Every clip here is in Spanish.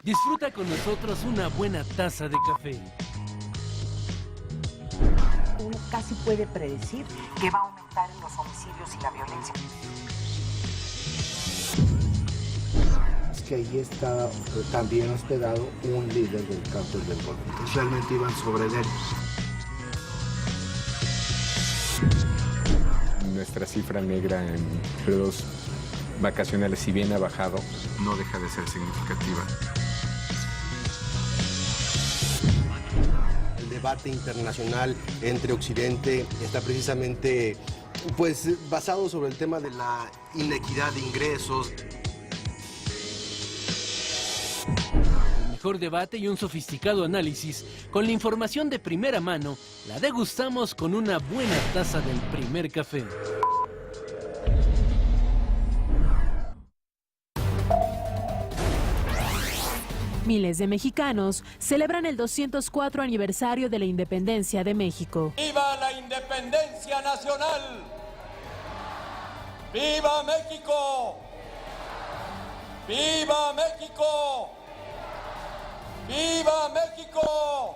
Disfruta con nosotros una buena taza de café. Uno casi puede predecir que va a aumentar en los homicidios y la violencia. Es que ahí está también hospedado un líder del cártel del Golfo. Realmente iban sobre él. Nuestra cifra negra en periodos vacacionales, si bien ha bajado, no deja de ser significativa. El debate internacional entre Occidente está precisamente basado sobre el tema de la inequidad de ingresos. El mejor debate y un sofisticado análisis con la información de primera mano la degustamos con una buena taza del primer café. Miles de mexicanos celebran el 204 aniversario de la independencia de México. ¡Viva la independencia nacional! ¡Viva México! ¡Viva México! ¡Viva México!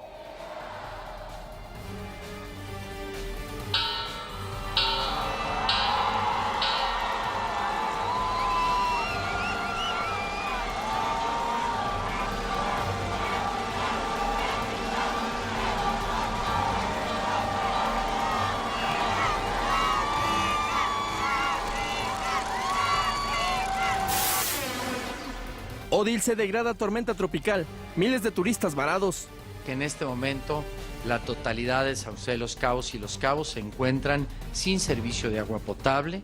Odil se degrada a tormenta tropical, miles de turistas varados. Que en este momento la totalidad de Sauceda de Los Cabos y Los Cabos se encuentran sin servicio de agua potable,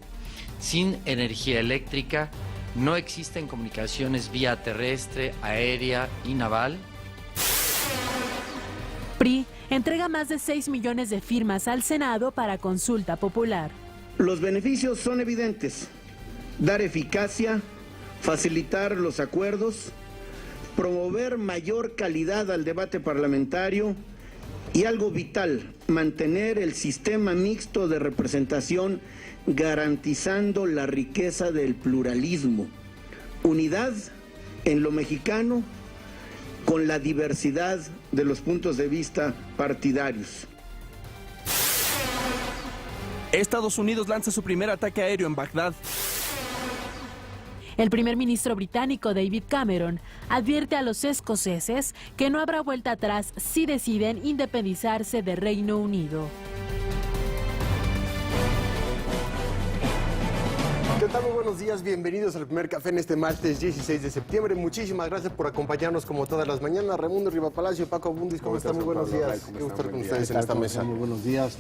sin energía eléctrica, no existen comunicaciones vía terrestre, aérea y naval. PRI entrega más de 6 millones de firmas al Senado para consulta popular. Los beneficios son evidentes: dar eficacia, facilitar los acuerdos, promover mayor calidad al debate parlamentario y, algo vital, mantener el sistema mixto de representación garantizando la riqueza del pluralismo, unidad en lo mexicano con la diversidad de los puntos de vista partidarios. Estados Unidos lanza su primer ataque aéreo en Bagdad. El primer ministro británico David Cameron advierte a los escoceses que no habrá vuelta atrás si deciden independizarse de Reino Unido. ¿Qué tal? Muy buenos días, bienvenidos al primer café en este martes 16 de septiembre. Muchísimas gracias por acompañarnos como todas las mañanas. Raimundo Rivapalacio, Paco Abundis, ¿cómo están? Muy buenos días. Qué gusto estar con ustedes en esta mesa. Muy buenos días.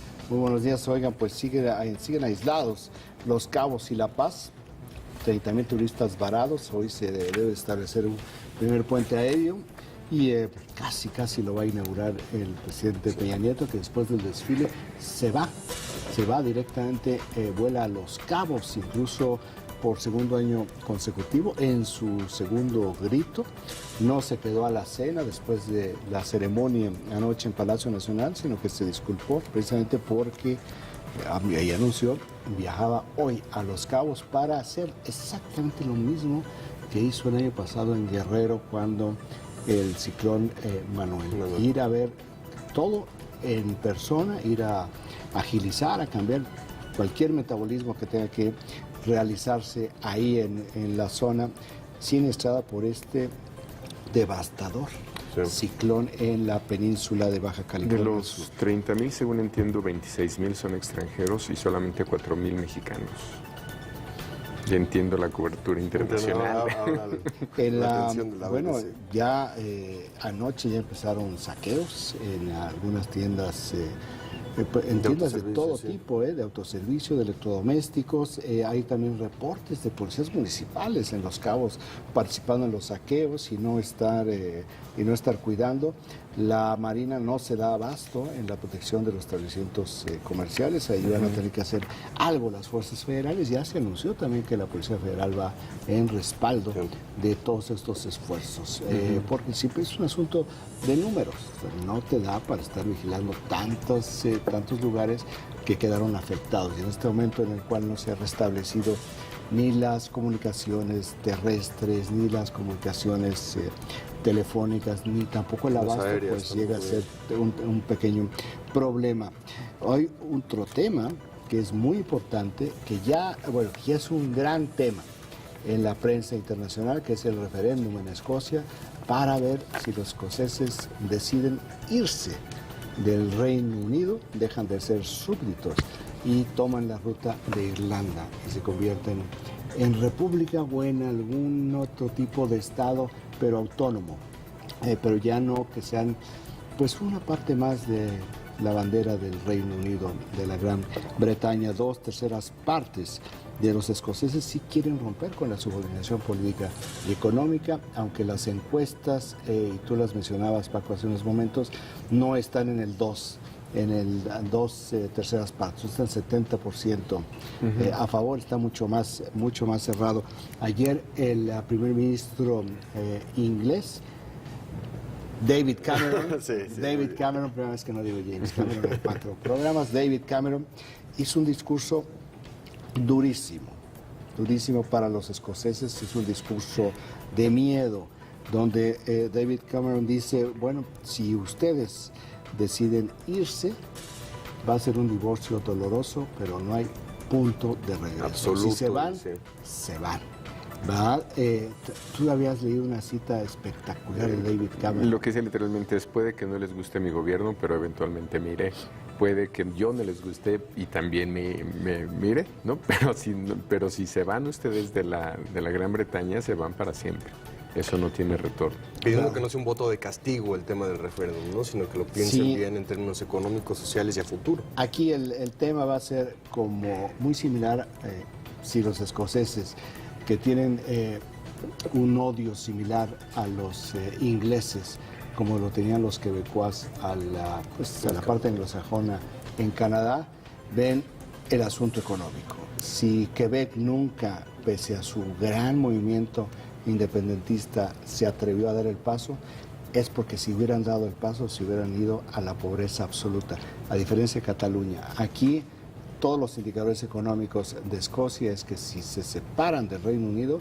Oigan, pues siguen aislados Los Cabos y La Paz. 30,000 turistas varados. Hoy se debe establecer un primer puente aéreo y casi lo va a inaugurar el presidente Peña Nieto, que después del desfile se va directamente, vuela a Los Cabos, incluso por segundo año consecutivo, en su segundo grito. No se quedó a la cena después de la ceremonia anoche en Palacio Nacional, sino que se disculpó precisamente porque y anunció, viajaba hoy a Los Cabos para hacer exactamente lo mismo que hizo el año pasado en Guerrero cuando el ciclón Manuel. Ir a ver todo en persona, ir a agilizar, a cambiar cualquier metabolismo que tenga que realizarse ahí en la zona siniestrada por este devastador ciclón en la península de Baja California. De los 30,000, según entiendo, 26,000 son extranjeros y solamente 4,000 mexicanos. Ya entiendo la cobertura internacional. Ya anoche ya empezaron saqueos en algunas tiendas. En tiendas de todo tipo, de autoservicio, de electrodomésticos. Hay también reportes de policías municipales en Los Cabos participando en los saqueos y no estar cuidando. La Marina no se da abasto en la protección de los establecimientos comerciales. Ahí van a tener que hacer algo las fuerzas federales. Ya se anunció también que la Policía Federal va en respaldo de todos estos esfuerzos. Porque siempre es un asunto de números. No te da para estar vigilando tantos lugares que quedaron afectados. Y en este momento en el cual no se ha restablecido ni las comunicaciones terrestres, ni las comunicaciones telefónicas, ni tampoco el abasto, pues llega a ser un pequeño problema. Hay otro tema que es muy importante, que ya es un gran tema en la prensa internacional, que es el referéndum en Escocia, para ver si los escoceses deciden irse del Reino Unido, dejan de ser súbditos y toman la ruta de Irlanda y se convierten en república o en algún otro tipo de estado, pero autónomo, pero ya no que sean pues una parte más de la bandera del Reino Unido, de la Gran Bretaña. 2/3 partes de los escoceses sí quieren romper con la subordinación política y económica, aunque las encuestas, y tú las mencionabas, Paco, hace unos momentos, no están en el 2, en el 2/3 partes, está el 70% a favor, está mucho más cerrado. Ayer el primer ministro inglés, David Cameron, David Cameron, primera vez que no digo James Cameron en 4 programas, David Cameron hizo un discurso durísimo para los escoceses, es un discurso de miedo, donde David Cameron dice, bueno, si ustedes deciden irse, va a ser un divorcio doloroso, pero no hay punto de regreso. Absoluto, si se van, se van. ¿Verdad? Tú habías leído una cita espectacular de David Cameron. Lo que dice literalmente es, puede que no les guste mi gobierno, pero eventualmente me iré. Puede que yo no les guste y también me iré, ¿no? Pero si se van ustedes de la Gran Bretaña, se van para siempre. Eso no tiene retorno. Pidiendo que no sea un voto de castigo el tema del referéndum, ¿no? Sino que lo piensen bien en términos económicos, sociales y a futuro. Aquí el tema va a ser como muy similar, si los escoceses, que tienen un odio similar a los ingleses, como lo tenían los quebecuas a la parte anglosajona en Canadá, ven el asunto económico. Si Quebec nunca, pese a su gran movimiento independentista, se atrevió a dar el paso, es porque si hubieran dado el paso, se hubieran ido a la pobreza absoluta, a diferencia de Cataluña. Aquí todos los indicadores económicos de Escocia es que si se separan del Reino Unido,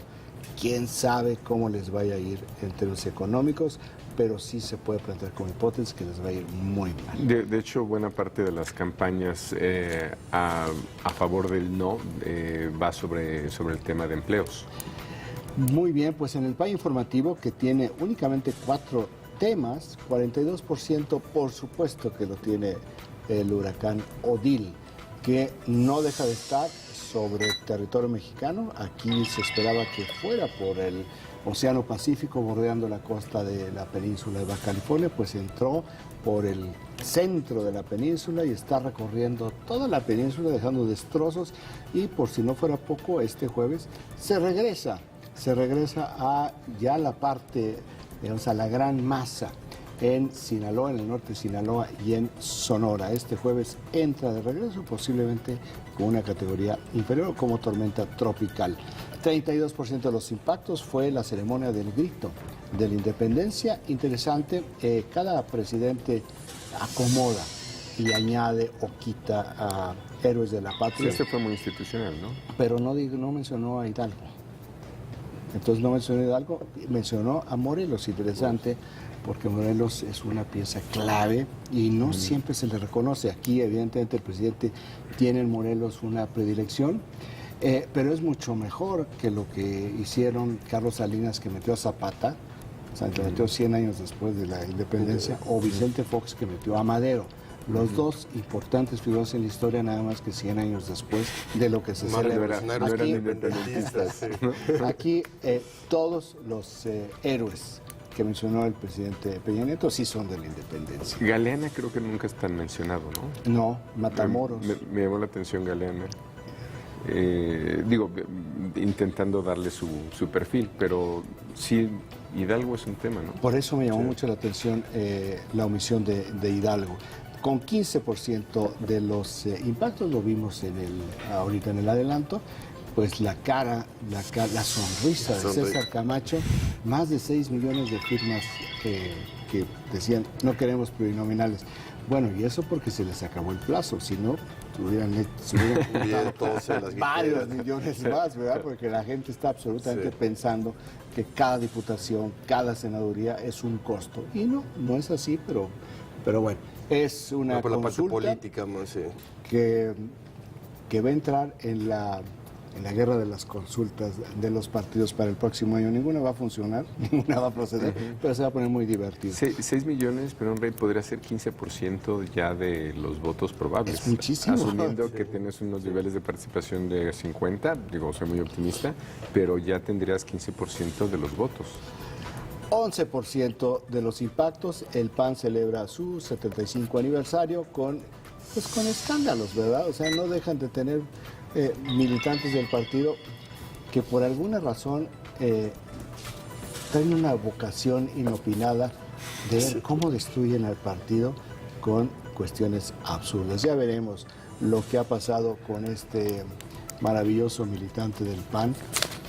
quién sabe cómo les vaya a ir en términos económicos, pero sí se puede plantear como hipótesis que les va a ir muy mal. De hecho, buena parte de las campañas a favor del no va sobre el tema de empleos. Muy bien, pues en el PAI informativo, que tiene únicamente 4 temas, 42% por supuesto que lo tiene el huracán Odile, que no deja de estar sobre el territorio mexicano. Aquí se esperaba que fuera por el Océano Pacífico, bordeando la costa de la península de Baja California, pues entró por el centro de la península y está recorriendo toda la península, dejando destrozos, y por si no fuera poco, este jueves se regresa a ya la parte, digamos, a la gran masa en Sinaloa, en el norte de Sinaloa y en Sonora. Este jueves entra de regreso, posiblemente con una categoría inferior como tormenta tropical. 32% de los impactos fue la ceremonia del grito de la independencia. Interesante, cada presidente acomoda y añade o quita a héroes de la patria. Sí, este fue muy institucional, ¿no? Pero no mencionó a Hidalgo. Entonces no mencionó a Hidalgo, mencionó a Morelos. Interesante, porque Morelos es una pieza clave y no siempre se le reconoce. Aquí, evidentemente, el presidente tiene en Morelos una predilección, pero es mucho mejor que lo que hicieron Carlos Salinas, que metió a Zapata, o sea, que metió 100 años después de la independencia, o Vicente Fox, que metió a Madero. Los dos importantes figuras en la historia, nada más que 100 años después de lo que se celebra. No eran independentistas. Aquí todos los héroes que mencionó el presidente Peña Nieto sí son de la independencia. Galeana creo que nunca es tan mencionado, ¿no? No, Matamoros. Me llamó la atención Galeana. Intentando darle su perfil, pero sí, Hidalgo es un tema, ¿no? Por eso me llamó mucho la atención la omisión de Hidalgo. Con 15% de los impactos, lo vimos ahorita en el adelanto, pues la sonrisa de César Camacho, más de 6 millones de firmas que decían no queremos plurinominales. Bueno, y eso porque se les acabó el plazo, si no, hubieran varios millones más, ¿verdad? Porque la gente está absolutamente pensando que cada diputación, cada senaduría es un costo. Y no es así, pero bueno, es una por la consulta parte política más, que va a entrar en la guerra de las consultas de los partidos para el próximo año. Ninguna va a funcionar, ninguna va a proceder, pero se va a poner muy divertido. 6 millones, pero un rey podría ser 15% ya de los votos probables. Es muchísimo. Asumiendo que tienes unos niveles de participación de 50, digo, soy muy optimista, pero ya tendrías 15% de los votos. 11% de los impactos. El PAN celebra su 75 aniversario con escándalos, ¿verdad? O sea, no dejan de tener militantes del partido que por alguna razón traen una vocación inopinada de ver cómo destruyen al partido con cuestiones absurdas. Ya veremos lo que ha pasado con este maravilloso militante del PAN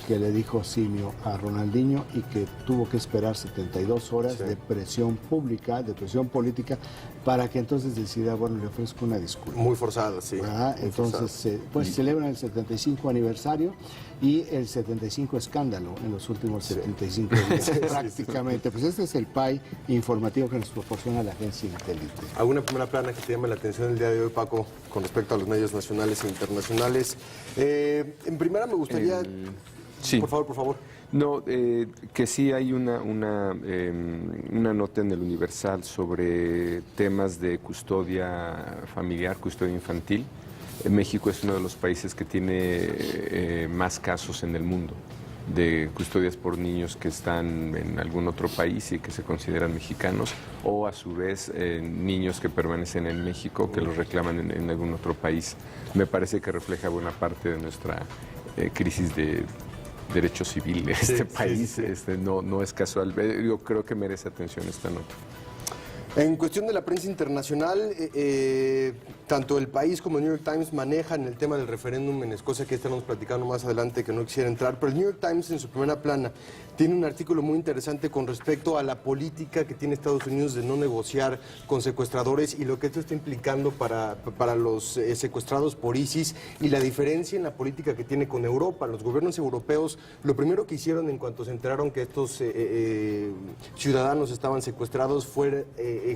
que le dijo simio a Ronaldinho y que tuvo que esperar 72 horas de presión pública, de presión política, para que entonces decida, bueno, le ofrezco una disculpa. Muy forzada, sí. Entonces, celebran el 75 aniversario y el 75 escándalo en los últimos 75 días, prácticamente. Pues este es el PAI informativo que nos proporciona la agencia Intelite. ¿Alguna primera plana que te llame la atención el día de hoy, Paco, con respecto a los medios nacionales e internacionales? En primera me gustaría... Sí. Por favor. No, que sí hay una nota en el Universal sobre temas de custodia familiar, custodia infantil. México es uno de los países que tiene más casos en el mundo de custodias por niños que están en algún otro país y que se consideran mexicanos, o a su vez niños que permanecen en México que los reclaman en algún otro país. Me parece que refleja buena parte de nuestra crisis de derecho civil de este país. No es casual. Yo creo que merece atención esta nota. En cuestión de la prensa internacional, tanto el país como el New York Times manejan el tema del referéndum en Escocia, que estaremos platicando más adelante, que no quisiera entrar, pero el New York Times en su primera plana tiene un artículo muy interesante con respecto a la política que tiene Estados Unidos de no negociar con secuestradores y lo que esto está implicando para los secuestrados por ISIS y la diferencia en la política que tiene con Europa. Los gobiernos europeos lo primero que hicieron en cuanto se enteraron que estos ciudadanos estaban secuestrados fue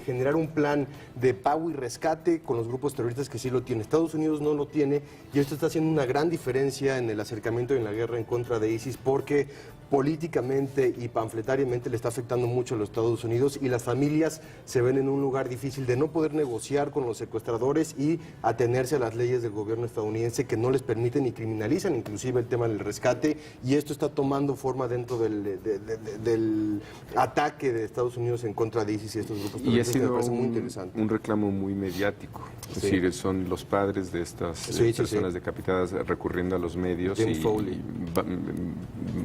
generar un plan de pago y rescate con los grupos terroristas que sí lo tienen. Estados Unidos no lo tiene y esto está haciendo una gran diferencia en el acercamiento y en la guerra en contra de ISIS porque políticamente y panfletariamente le está afectando mucho a los Estados Unidos y las familias se ven en un lugar difícil de no poder negociar con los secuestradores y atenerse a las leyes del gobierno estadounidense que no les permiten y criminalizan inclusive el tema del rescate, y esto está tomando forma dentro del ataque de Estados Unidos en contra de ISIS y estos grupos. Y ha sido un reclamo muy mediático. Es decir, son los padres de estas personas decapitadas recurriendo a los medios y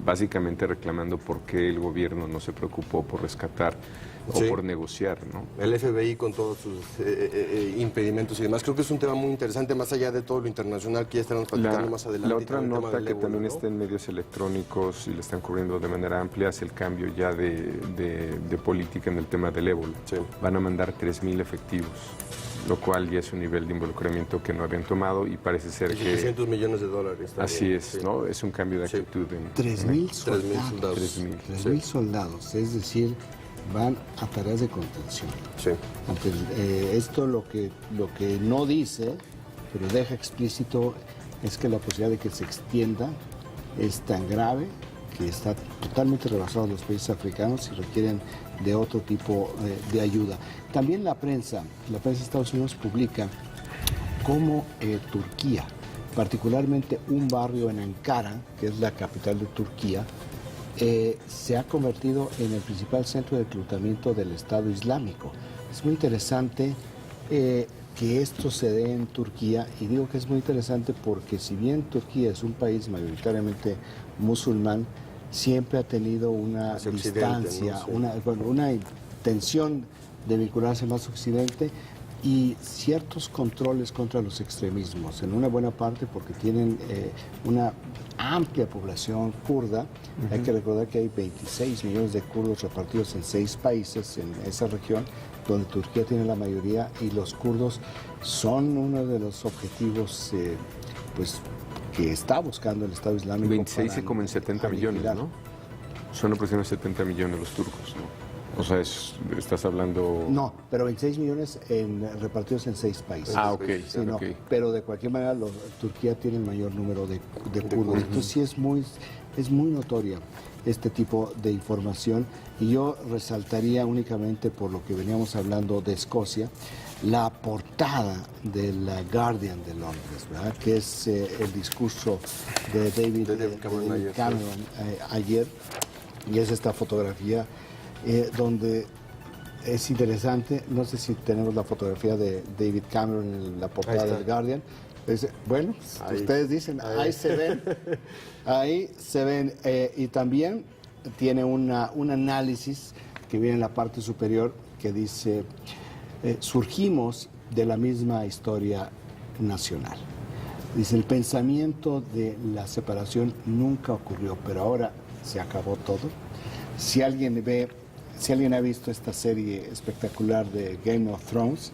básicamente reclamando por qué el gobierno no se preocupó por rescatar o por negociar, ¿no? El FBI con todos sus impedimentos y demás. Creo que es un tema muy interesante, más allá de todo lo internacional que ya estaremos platicando más adelante. La otra nota que también está en medios electrónicos y le están cubriendo de manera amplia es el cambio ya de política en el tema del ébola. Van a mandar 3,000 efectivos, lo cual ya es un nivel de involucramiento que no habían tomado y parece ser que... $600 millones. Así es, ¿no? Es un cambio de actitud. 3,000 soldados. 3,000 soldados, es decir, van a tareas de contención. Esto lo que no dice, pero deja explícito, es que la posibilidad de que se extienda es tan grave que está totalmente rebasado en los países africanos y requieren de otro tipo de ayuda. También la prensa de Estados Unidos publica cómo Turquía, particularmente un barrio en Ankara, que es la capital de Turquía, se ha convertido en el principal centro de reclutamiento del Estado Islámico. Es muy interesante que esto se dé en Turquía, y digo que es muy interesante porque si bien Turquía es un país mayoritariamente musulmán, siempre ha tenido una distancia, ¿no? una intención de vincularse más a Occidente, y ciertos controles contra los extremismos, en una buena parte porque tienen una amplia población kurda. Hay que recordar que hay 26 millones de kurdos repartidos en 6 países en esa región, donde Turquía tiene la mayoría, y los kurdos son uno de los objetivos pues, que está buscando el Estado Islámico. 26 y como en 70 millones, ¿no? Son aproximadamente 70 millones los turcos, ¿no? O sea, estás hablando... No, pero 26 millones repartidos en 6 países. Ah, ok. Sí, no, okay. pero de cualquier manera Turquía tiene el mayor número de kurdos. Entonces sí es muy notoria este tipo de información. Y yo resaltaría únicamente por lo que veníamos hablando de Escocia, la portada de la Guardian de Londres, ¿verdad? Que es el discurso de David Cameron ayer, y es esta fotografía donde es interesante. No sé si tenemos la fotografía de David Cameron en la portada del Guardian. Bueno, ahí. Ustedes dicen, ahí se ven, y también tiene un análisis que viene en la parte superior que dice, surgimos de la misma historia nacional. Dice, el pensamiento de la separación nunca ocurrió, pero ahora se acabó todo. Si alguien ha visto esta serie espectacular de Game of Thrones,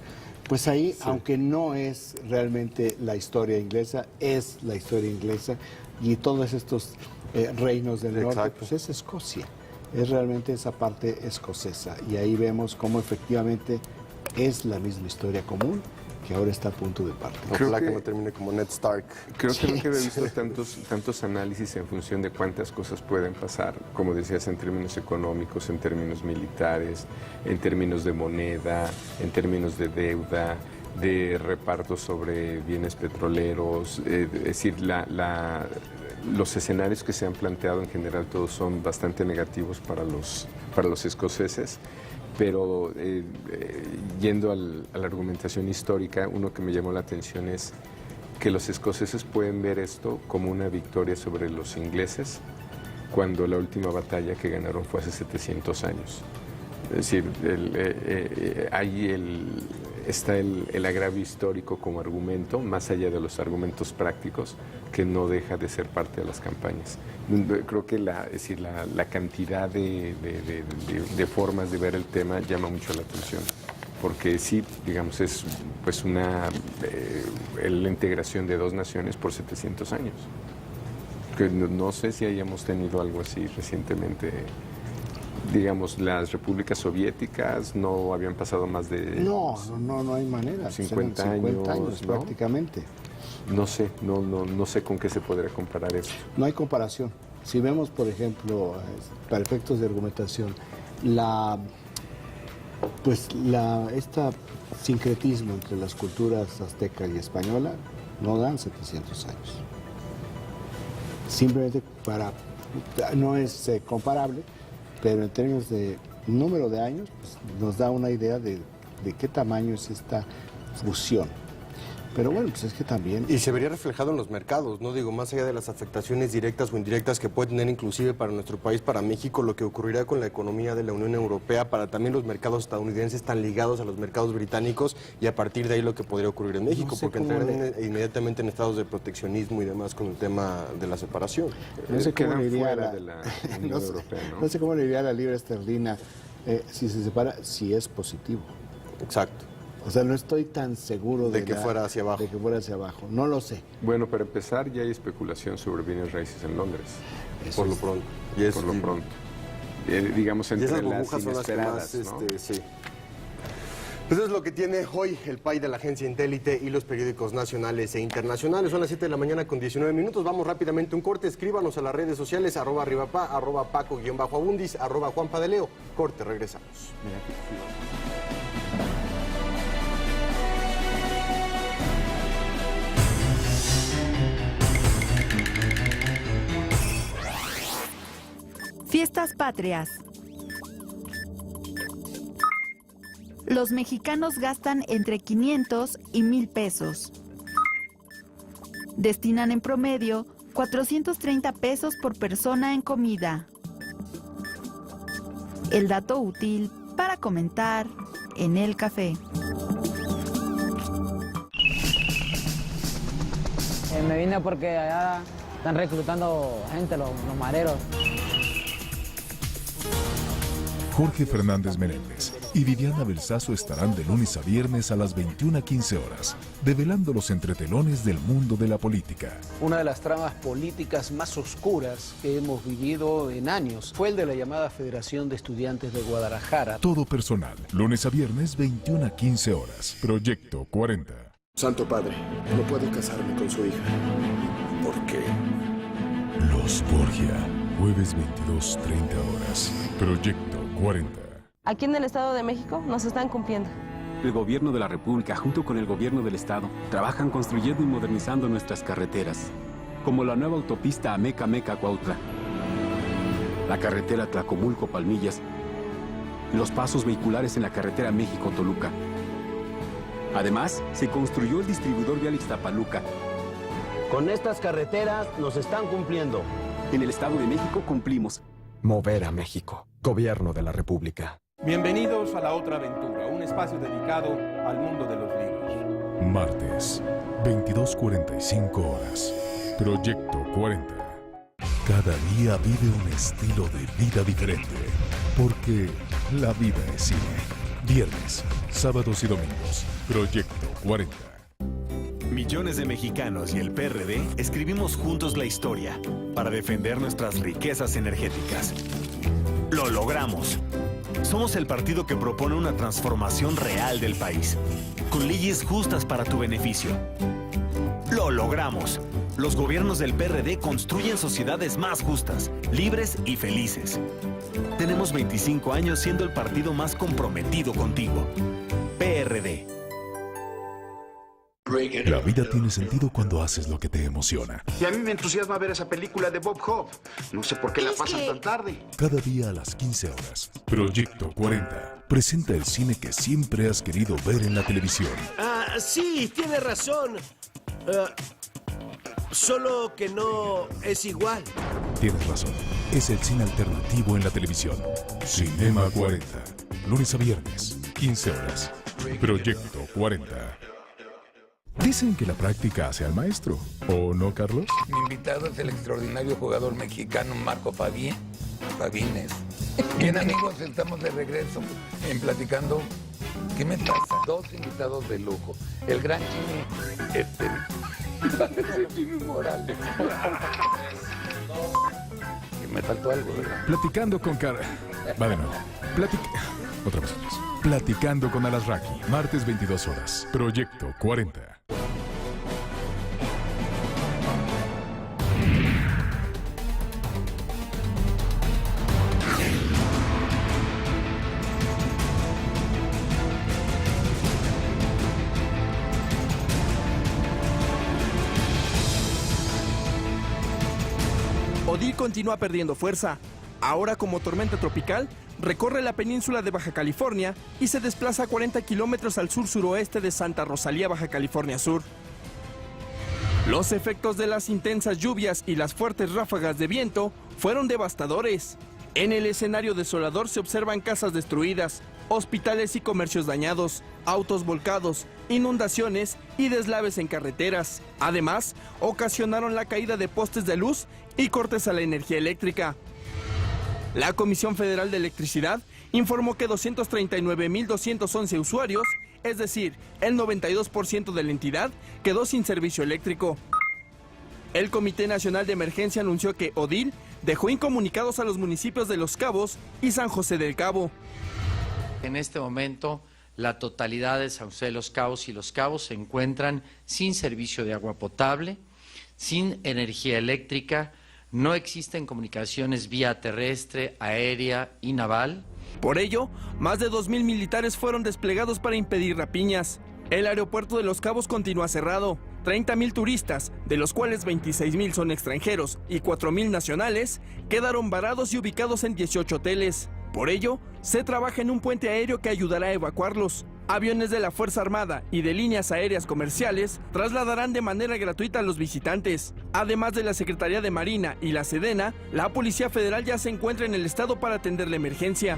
pues ahí, sí, aunque no es realmente la historia inglesa, es la historia inglesa, y todos estos reinos del norte, pues es Escocia, es realmente esa parte escocesa, y ahí vemos cómo efectivamente es la misma historia común, que ahora está a punto de partir. Ojalá que no termine como Ned Stark. Creo que nunca había visto tantos análisis en función de cuántas cosas pueden pasar, como decías, en términos económicos, en términos militares, en términos de moneda, en términos de deuda, de reparto sobre bienes petroleros. Es decir, los escenarios que se han planteado en general todos son bastante negativos para los escoceses. Pero yendo a la argumentación histórica, uno que me llamó la atención es que los escoceses pueden ver esto como una victoria sobre los ingleses cuando la última batalla que ganaron fue hace 700 años. Es decir, ahí está el agravio histórico como argumento, más allá de los argumentos prácticos, que no deja de ser parte de las campañas. Creo que la cantidad de formas de ver el tema llama mucho la atención, porque sí, digamos, es pues la integración de dos naciones por 700 años. Que no sé si hayamos tenido algo así recientemente. Digamos, las repúblicas soviéticas no habían pasado más de... No hay manera. 50 años, ¿no? Prácticamente. No sé con qué se podría comparar eso. No hay comparación. Si vemos, por ejemplo, para efectos de argumentación, este sincretismo entre las culturas azteca y española no dan 700 años. Simplemente no es comparable, pero en términos de número de años, pues, nos da una idea de qué tamaño es esta fusión. Pero bueno, pues es que también... Y se vería reflejado en los mercados, ¿no? Digo, más allá de las afectaciones directas o indirectas que puede tener inclusive para nuestro país, para México, lo que ocurrirá con la economía de la Unión Europea, para también los mercados estadounidenses están ligados a los mercados británicos, y a partir de ahí lo que podría ocurrir en México, porque entrarán inmediatamente en estados de proteccionismo y demás con el tema de la separación. No sé cómo le iría no sé cómo le iría a la libra esterlina si se separa, si es positivo. Exacto. O sea, no estoy tan seguro de que fuera hacia abajo. De que fuera hacia abajo. No lo sé. Bueno, para empezar, ya hay especulación sobre bienes raíces en Londres. Por lo pronto. Por lo pronto. Digamos, entre las inesperadas, ¿no? Sí. Pues es lo que tiene hoy el país de la agencia Intélite y los periódicos nacionales e internacionales. Son las 7 de la mañana con 19 minutos. Vamos rápidamente a un corte. Escríbanos a las redes sociales, @arribapa, @paco_abundis, @juanpadeleo. Corte, regresamos. Fiestas patrias. Los mexicanos gastan entre 500 y 1,000 pesos. Destinan en promedio 430 pesos por persona en comida. El dato útil para comentar en el café. Me vine porque allá están reclutando gente, los mareros. Jorge Fernández Menéndez y Viviana Belsazo estarán de lunes a viernes a las 21:15 horas, develando los entretelones del mundo de la política. Una de las tramas políticas más oscuras que hemos vivido en años fue el de la llamada Federación de Estudiantes de Guadalajara. Todo personal, lunes a viernes 21:15 horas. Proyecto 40. Santo Padre, no puedo casarme con su hija. ¿Por qué? Los Borgia, jueves 22:30 horas. Proyecto 40. Aquí en el Estado de México nos están cumpliendo. El gobierno de la República, junto con el gobierno del Estado, trabajan construyendo y modernizando nuestras carreteras, como la nueva autopista Ameca-Meca-Cuautla, la carretera Tlacomulco-Palmillas, los pasos vehiculares en la carretera México-Toluca. Además, se construyó el distribuidor vial Ixtapaluca. Con estas carreteras nos están cumpliendo. En el Estado de México cumplimos. Mover a México. Gobierno de la República. Bienvenidos a La Otra Aventura, un espacio dedicado al mundo de los libros. Martes, 22:45 horas. Proyecto 40. Cada día vive un estilo de vida diferente, porque la vida es cine. Viernes, sábados y domingos. Proyecto 40. Millones de mexicanos y el PRD escribimos juntos la historia para defender nuestras riquezas energéticas. Lo logramos. Somos el partido que propone una transformación real del país, con leyes justas para tu beneficio. Lo logramos. Los gobiernos del PRD construyen sociedades más justas, libres y felices. Tenemos 25 años siendo el partido más comprometido contigo. PRD. La vida tiene sentido cuando haces lo que te emociona. Y a mí me entusiasma ver esa película de Bob Hope. No sé por qué la pasan tan tarde. Cada día a las 15 horas. Proyecto 40 presenta el cine que siempre has querido ver en la televisión. Sí, tiene razón. Solo que no es igual. Tienes razón. Es el cine alternativo en la televisión. Cinema 40. Lunes a viernes, 15 horas. Proyecto 40. Dicen que la práctica hace al maestro, ¿o no, Carlos? Mi invitado es el extraordinario jugador mexicano Marco Fabines. Bien, amigos, estamos de regreso en Platicando. ¿Qué me pasa? Dos invitados de lujo. El gran Jimmy, Jimmy Morales. Me faltó algo, ¿verdad? Platicando con Va de nuevo. Otra vez. Platicando con Alasraqui, martes 22 horas. Proyecto 40. Odil continúa perdiendo fuerza. Ahora como tormenta tropical, recorre la península de Baja California y se desplaza a 40 kilómetros al sur-suroeste de Santa Rosalía, Baja California Sur. Los efectos de las intensas lluvias y las fuertes ráfagas de viento fueron devastadores. En el escenario desolador se observan casas destruidas, hospitales y comercios dañados, autos volcados, inundaciones y deslaves en carreteras. Además, ocasionaron la caída de postes de luz y cortes a la energía eléctrica. La Comisión Federal de Electricidad informó que 239.211 usuarios, es decir, el 92% de la entidad, quedó sin servicio eléctrico. El Comité Nacional de Emergencia anunció que Odil dejó incomunicados a los municipios de Los Cabos y San José del Cabo. En este momento, la totalidad de San José de Los Cabos y Los Cabos se encuentran sin servicio de agua potable, sin energía eléctrica. No existen comunicaciones vía terrestre, aérea y naval. Por ello, más de 2.000 militares fueron desplegados para impedir rapiñas. El aeropuerto de Los Cabos continúa cerrado. 30.000 turistas, de los cuales 26.000 son extranjeros y 4.000 nacionales, quedaron varados y ubicados en 18 hoteles. Por ello, se trabaja en un puente aéreo que ayudará a evacuarlos. Aviones de la Fuerza Armada y de líneas aéreas comerciales trasladarán de manera gratuita a los visitantes. Además de la Secretaría de Marina y la Sedena, la Policía Federal ya se encuentra en el estado para atender la emergencia.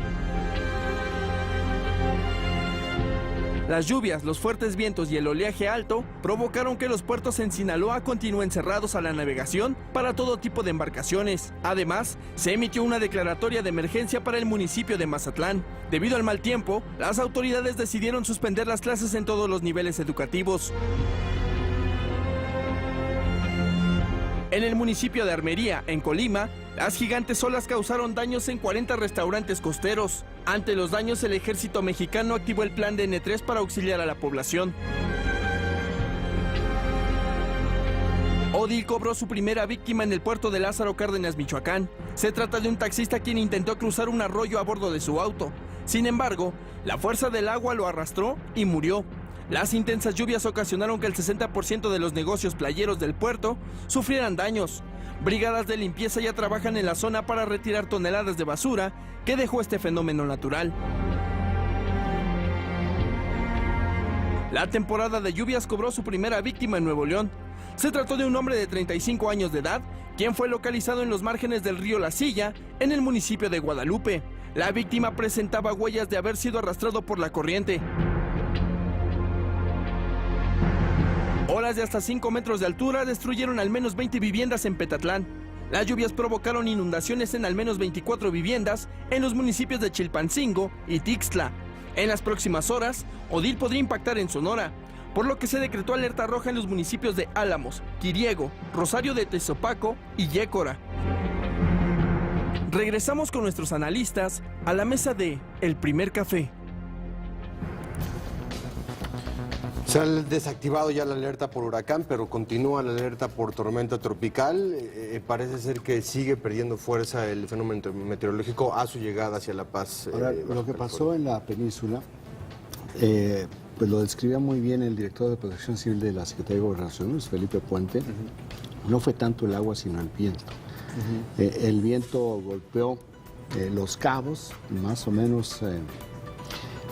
Las lluvias, los fuertes vientos y el oleaje alto provocaron que los puertos en Sinaloa continúen cerrados a la navegación para todo tipo de embarcaciones. Además, se emitió una declaratoria de emergencia para el municipio de Mazatlán. Debido al mal tiempo, las autoridades decidieron suspender las clases en todos los niveles educativos. En el municipio de Armería, en Colima, las gigantes olas causaron daños en 40 restaurantes costeros. Ante los daños, el ejército mexicano activó el plan de N3 para auxiliar a la población. Odil cobró su primera víctima en el puerto de Lázaro Cárdenas, Michoacán. Se trata de un taxista quien intentó cruzar un arroyo a bordo de su auto. Sin embargo, la fuerza del agua lo arrastró y murió. Las intensas lluvias ocasionaron que el 60% de los negocios playeros del puerto sufrieran daños. Brigadas de limpieza ya trabajan en la zona para retirar toneladas de basura que dejó este fenómeno natural. La temporada de lluvias cobró su primera víctima en Nuevo León. Se trató de un hombre de 35 años de edad, quien fue localizado en los márgenes del río La Silla, en el municipio de Guadalupe. La víctima presentaba huellas de haber sido arrastrado por la corriente. Olas de hasta 5 metros de altura destruyeron al menos 20 viviendas en Petatlán. Las lluvias provocaron inundaciones en al menos 24 viviendas en los municipios de Chilpancingo y Tixtla. En las próximas horas, Odil podría impactar en Sonora, por lo que se decretó alerta roja en los municipios de Álamos, Quiriego, Rosario de Tezopaco y Yécora. Regresamos con nuestros analistas a la mesa de El Primer Café. Se ha desactivado ya la alerta por huracán, pero continúa la alerta por tormenta tropical. Parece ser que sigue perdiendo fuerza el fenómeno meteorológico a su llegada hacia La Paz. Ahora, lo que pasó en la península, pues lo describía muy bien el director de Protección Civil de la Secretaría de Gobernación, Luis Felipe Puente. No fue tanto el agua, sino el viento. El viento golpeó Los Cabos, más o menos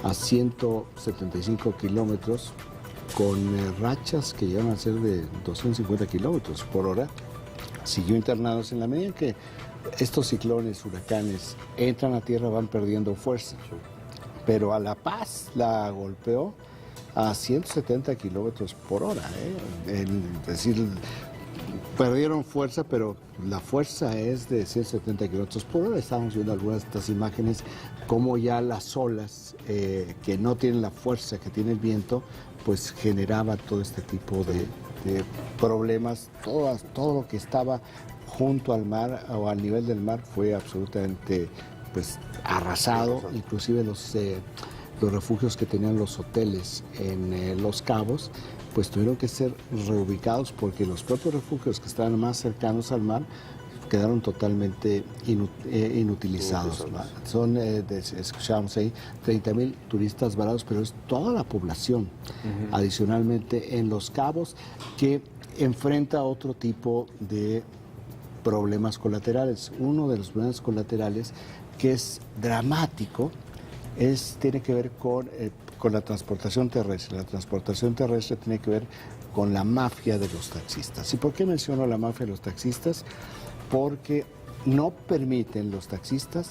a 175 kilómetros, con rachas que llegan a ser de 250 kilómetros por hora. Siguió internados en la medida en que estos ciclones, huracanes, entran a tierra, van perdiendo fuerza. Pero a La Paz la golpeó a 170 kilómetros por hora. Es decir, perdieron fuerza, pero la fuerza es de 170 kilómetros por hora. Estamos viendo algunas de estas imágenes, como ya las olas, que no tienen la fuerza que tiene el viento, pues generaba todo este tipo de problemas. Todo lo que estaba junto al mar o al nivel del mar fue absolutamente pues arrasado. Inclusive los refugios que tenían los hoteles en Los Cabos pues tuvieron que ser reubicados porque los propios refugios que estaban más cercanos al mar quedaron totalmente inutilizados. Son, escuchábamos ahí, 30,000 turistas varados, pero es toda la población, adicionalmente en Los Cabos, que enfrenta otro tipo de problemas colaterales. Uno de los problemas colaterales que es dramático tiene que ver con la transportación terrestre. La transportación terrestre tiene que ver con la mafia de los taxistas. ¿Y por qué menciono la mafia de los taxistas? Porque no permiten los taxistas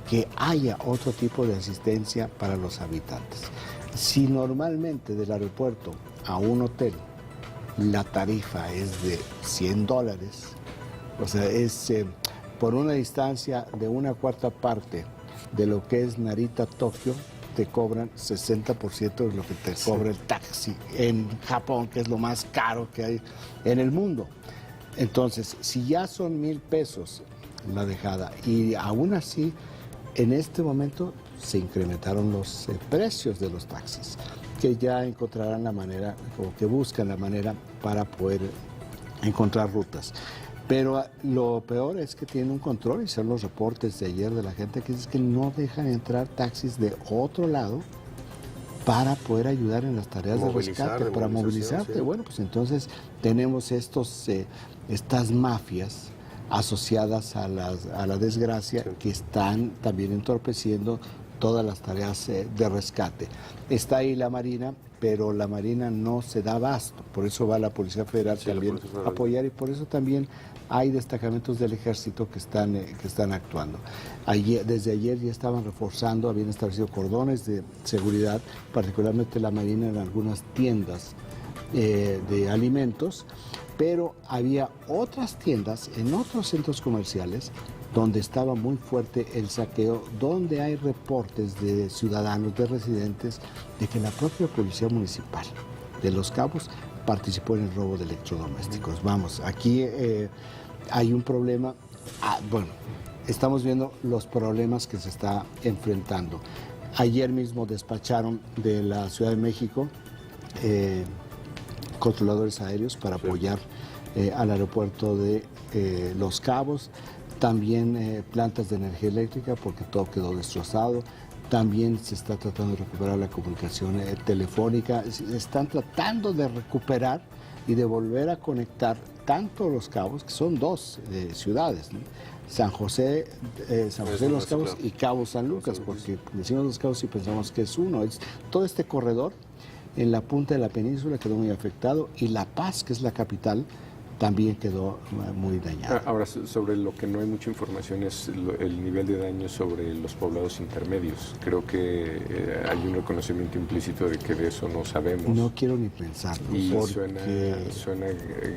que haya otro tipo de asistencia para los habitantes. Si normalmente del aeropuerto a un hotel la tarifa es de $100, o sea, es por una distancia de 1/4 parte de lo que es Narita-Tokio, te cobran 60% de lo que te cobra el taxi en Japón, que es lo más caro que hay en el mundo. Entonces, si ya son 1,000 pesos la dejada, y aún así, en este momento se incrementaron los precios de los taxis, que ya encontrarán la manera, o que buscan la manera para poder encontrar rutas. Pero lo peor es que tienen un control, y son los reportes de ayer de la gente que dice que no dejan entrar taxis de otro lado para poder ayudar en las tareas de rescate, para movilizarte. Sí. Bueno, pues entonces tenemos estas mafias asociadas a la desgracia, sí, que están también entorpeciendo todas las tareas de rescate. Está ahí la Marina pero la Marina no se da abasto. Por eso va la Policía Federal también a apoyar, y por eso también hay destacamentos del Ejército que están actuando. Desde ayer ya estaban reforzando, habían establecido cordones de seguridad, particularmente la Marina en algunas tiendas de alimentos, pero había otras tiendas en otros centros comerciales donde estaba muy fuerte el saqueo, donde hay reportes de ciudadanos, de residentes, de que la propia Policía Municipal de Los Cabos participó en el robo de electrodomésticos. Vamos, aquí hay un problema. Bueno, estamos viendo los problemas que se está enfrentando. Ayer mismo despacharon de la Ciudad de México controladores aéreos para apoyar al aeropuerto de Los Cabos. También plantas de energía eléctrica, porque todo quedó destrozado. También se está tratando de recuperar la comunicación telefónica. Están tratando de recuperar y de volver a conectar tanto Los Cabos, que son dos ciudades, ¿no? San José de Los Cabos y Cabo San Lucas, porque decimos Los Cabos y pensamos que es uno. Todo este corredor en la punta de la península quedó muy afectado, y La Paz, que es la capital, también quedó muy dañado. Ahora, sobre lo que no hay mucha información es el nivel de daño sobre los poblados intermedios. Creo que hay un reconocimiento implícito de que de eso no sabemos. No quiero ni pensarlo. Y suena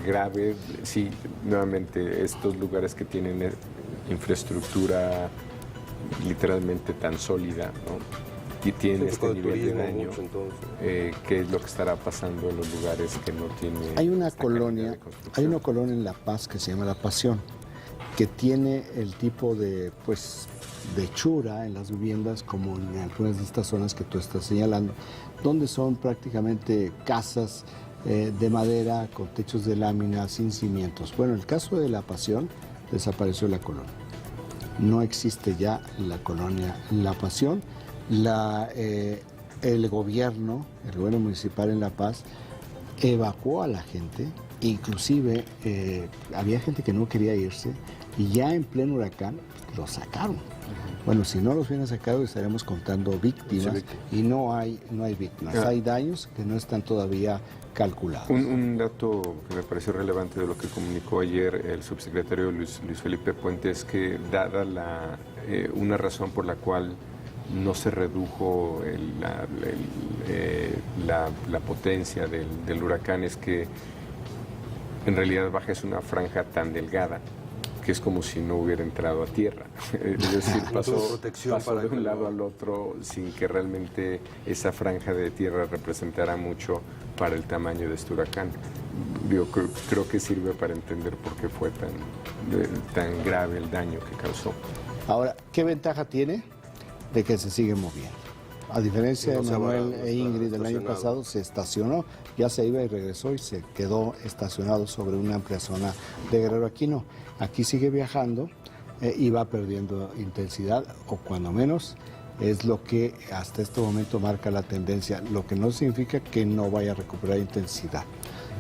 grave. Sí, nuevamente, estos lugares que tienen infraestructura literalmente tan sólida, ¿no? Y tiene este nivel de daño, ¿qué es lo que estará pasando en los lugares que no tienen? Hay una colonia en La Paz que se llama La Pasión, que tiene el tipo de hechura en las viviendas, como en algunas de estas zonas que tú estás señalando, donde son prácticamente casas de madera con techos de lámina sin cimientos. Bueno, en el caso de La Pasión, desapareció la colonia. No existe ya la colonia La Pasión. El gobierno municipal en La Paz evacuó a la gente, inclusive había gente que no quería irse, y ya en pleno huracán los sacaron. Bueno, si no los hubieran sacado estaríamos contando víctimas, y no hay víctimas, hay daños que no están todavía calculados. Un dato que me pareció relevante de lo que comunicó ayer el subsecretario Luis Felipe Puente es que, dada una razón por la cual no se redujo la potencia del huracán, es que en realidad Baja es una franja tan delgada que es como si no hubiera entrado a tierra. Es decir, pasó de un lado al otro sin que realmente esa franja de tierra representara mucho para el tamaño de este huracán. Creo que sirve para entender por qué fue tan grave el daño que causó. Ahora, ¿qué ventaja tiene? De que se sigue moviendo. A diferencia de Manuel e Ingrid del año pasado, se estacionó, ya se iba y regresó y se quedó estacionado sobre una amplia zona de Guerrero. Aquí no, aquí sigue viajando y va perdiendo intensidad, o cuando menos es lo que hasta este momento marca la tendencia, lo que no significa que no vaya a recuperar intensidad.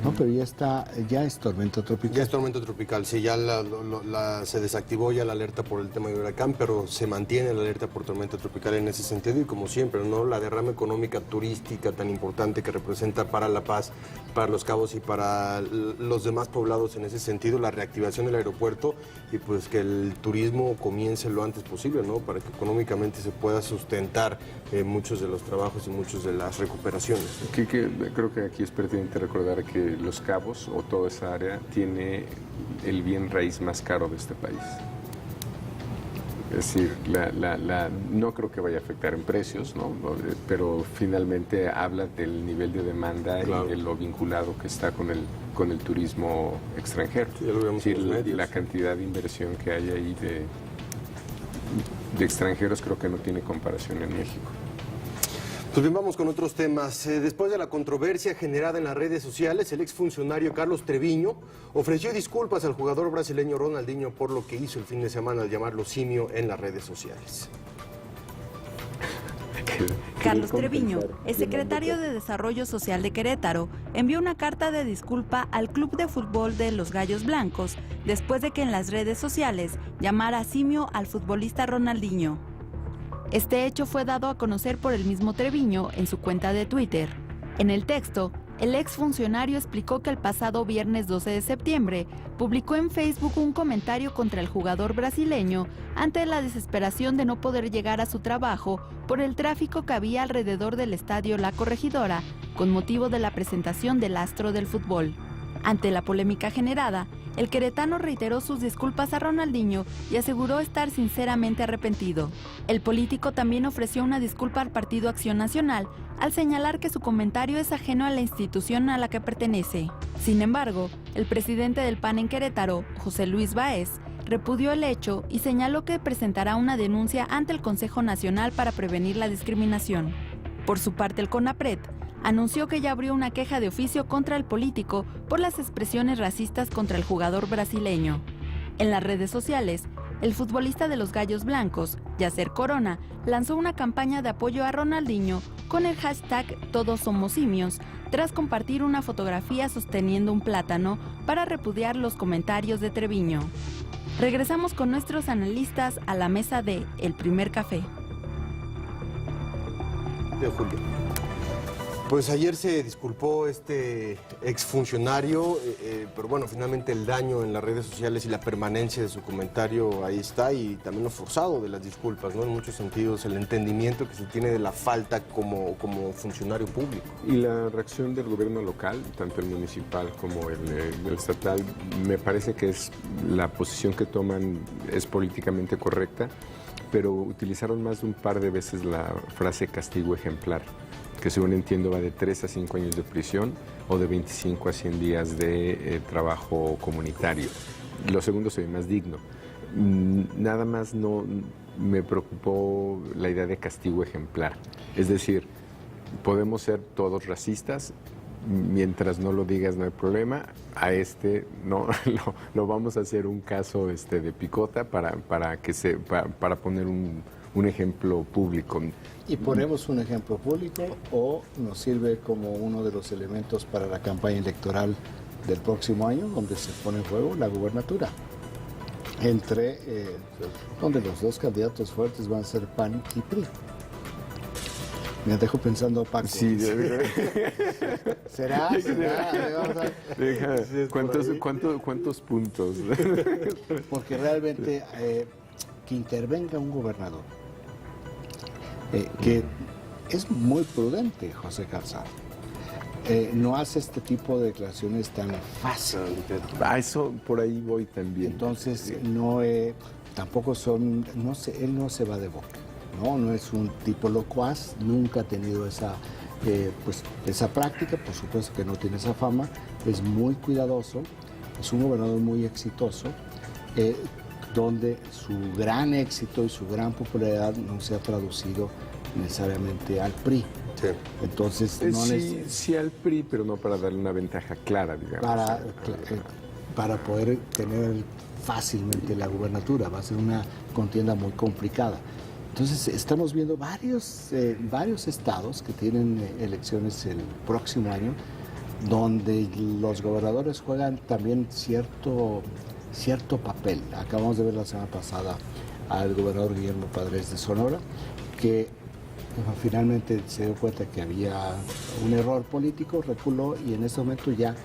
No, pero ya es tormenta tropical. Ya es tormenta tropical, sí, ya se desactivó ya la alerta por el tema de huracán, pero se mantiene la alerta por tormenta tropical en ese sentido, y como siempre, ¿no? La derrama económica turística tan importante que representa para La Paz, para Los Cabos y para los demás poblados en ese sentido, la reactivación del aeropuerto, y pues que el turismo comience lo antes posible, ¿no? Para que económicamente se pueda sustentar muchos de los trabajos y muchas de las recuperaciones. Creo que aquí es pertinente recordar que Los Cabos, o toda esa área, tiene el bien raíz más caro de este país. Es decir, no creo que vaya a afectar en precios, ¿no? Pero finalmente habla del nivel de demanda, claro, y de lo vinculado que está con el turismo extranjero. Sí, ya lo vemos, es decir, la cantidad de inversión que hay ahí de extranjeros creo que no tiene comparación en México. Pues bien, vamos con otros temas. Después de la controversia generada en las redes sociales, el exfuncionario Carlos Treviño ofreció disculpas al jugador brasileño Ronaldinho por lo que hizo el fin de semana al llamarlo simio en las redes sociales. Carlos Treviño, el secretario de Desarrollo Social de Querétaro, envió una carta de disculpa al club de fútbol de los Gallos Blancos después de que en las redes sociales llamara simio al futbolista Ronaldinho. Este hecho fue dado a conocer por el mismo Treviño en su cuenta de Twitter. En el texto, el exfuncionario explicó que el pasado viernes 12 de septiembre publicó en Facebook un comentario contra el jugador brasileño ante la desesperación de no poder llegar a su trabajo por el tráfico que había alrededor del estadio La Corregidora con motivo de la presentación del astro del fútbol. Ante la polémica generada, el queretano reiteró sus disculpas a Ronaldinho y aseguró estar sinceramente arrepentido. El político también ofreció una disculpa al Partido Acción Nacional al señalar que su comentario es ajeno a la institución a la que pertenece. Sin embargo, el presidente del PAN en Querétaro, José Luis Báez, repudió el hecho y señaló que presentará una denuncia ante el Consejo Nacional para prevenir la discriminación. Por su parte, el CONAPRED anunció que ya abrió una queja de oficio contra el político por las expresiones racistas contra el jugador brasileño. En las redes sociales, el futbolista de los Gallos Blancos, Yacer Corona, lanzó una campaña de apoyo a Ronaldinho con el hashtag Todos Somos Simios, tras compartir una fotografía sosteniendo un plátano para repudiar los comentarios de Treviño. Regresamos con nuestros analistas a la mesa de El Primer Café. De Julio. Pues ayer se disculpó este exfuncionario, pero bueno, finalmente el daño en las redes sociales y la permanencia de su comentario ahí está, y también lo forzado de las disculpas, ¿no? En muchos sentidos, el entendimiento que se tiene de la falta como funcionario público. Y la reacción del gobierno local, tanto el municipal como el estatal, me parece que es la posición que toman es políticamente correcta, pero utilizaron más de un par de veces la frase castigo ejemplar, que según entiendo va de 3 a 5 años de prisión o de 25 a 100 días de trabajo comunitario. Lo segundo se ve más digno. Nada más no me preocupó la idea de castigo ejemplar. Es decir, podemos ser todos racistas, mientras no lo digas no hay problema. A no lo vamos a hacer un caso de picota para poner un ejemplo público. Y ponemos un ejemplo público o nos sirve como uno de los elementos para la campaña electoral del próximo año, donde se pone en juego la gubernatura, donde los dos candidatos fuertes van a ser PAN y PRI. Me dejo pensando, Paco. Sí, ¿Será? ¿Cuántos puntos? Porque realmente que intervenga un gobernador, que es muy prudente, José Calzado, no hace este tipo de declaraciones tan fácil. Eso por ahí voy también. Entonces tampoco él no se va de boca. No es un tipo locuaz, nunca ha tenido esa práctica, por supuesto que no tiene esa fama, es muy cuidadoso, es un gobernador muy exitoso, donde su gran éxito y su gran popularidad no se ha traducido necesariamente al PRI. Sí. Entonces, sí al PRI, pero no para darle una ventaja clara, digamos. Para poder tener fácilmente la gubernatura, va a ser una contienda muy complicada. Entonces, estamos viendo varios estados que tienen elecciones el próximo año, donde los gobernadores juegan también cierto papel. Acabamos de ver la semana pasada al gobernador Guillermo Padres de Sonora, que finalmente se dio cuenta que había un error político, reculó y en este momento ya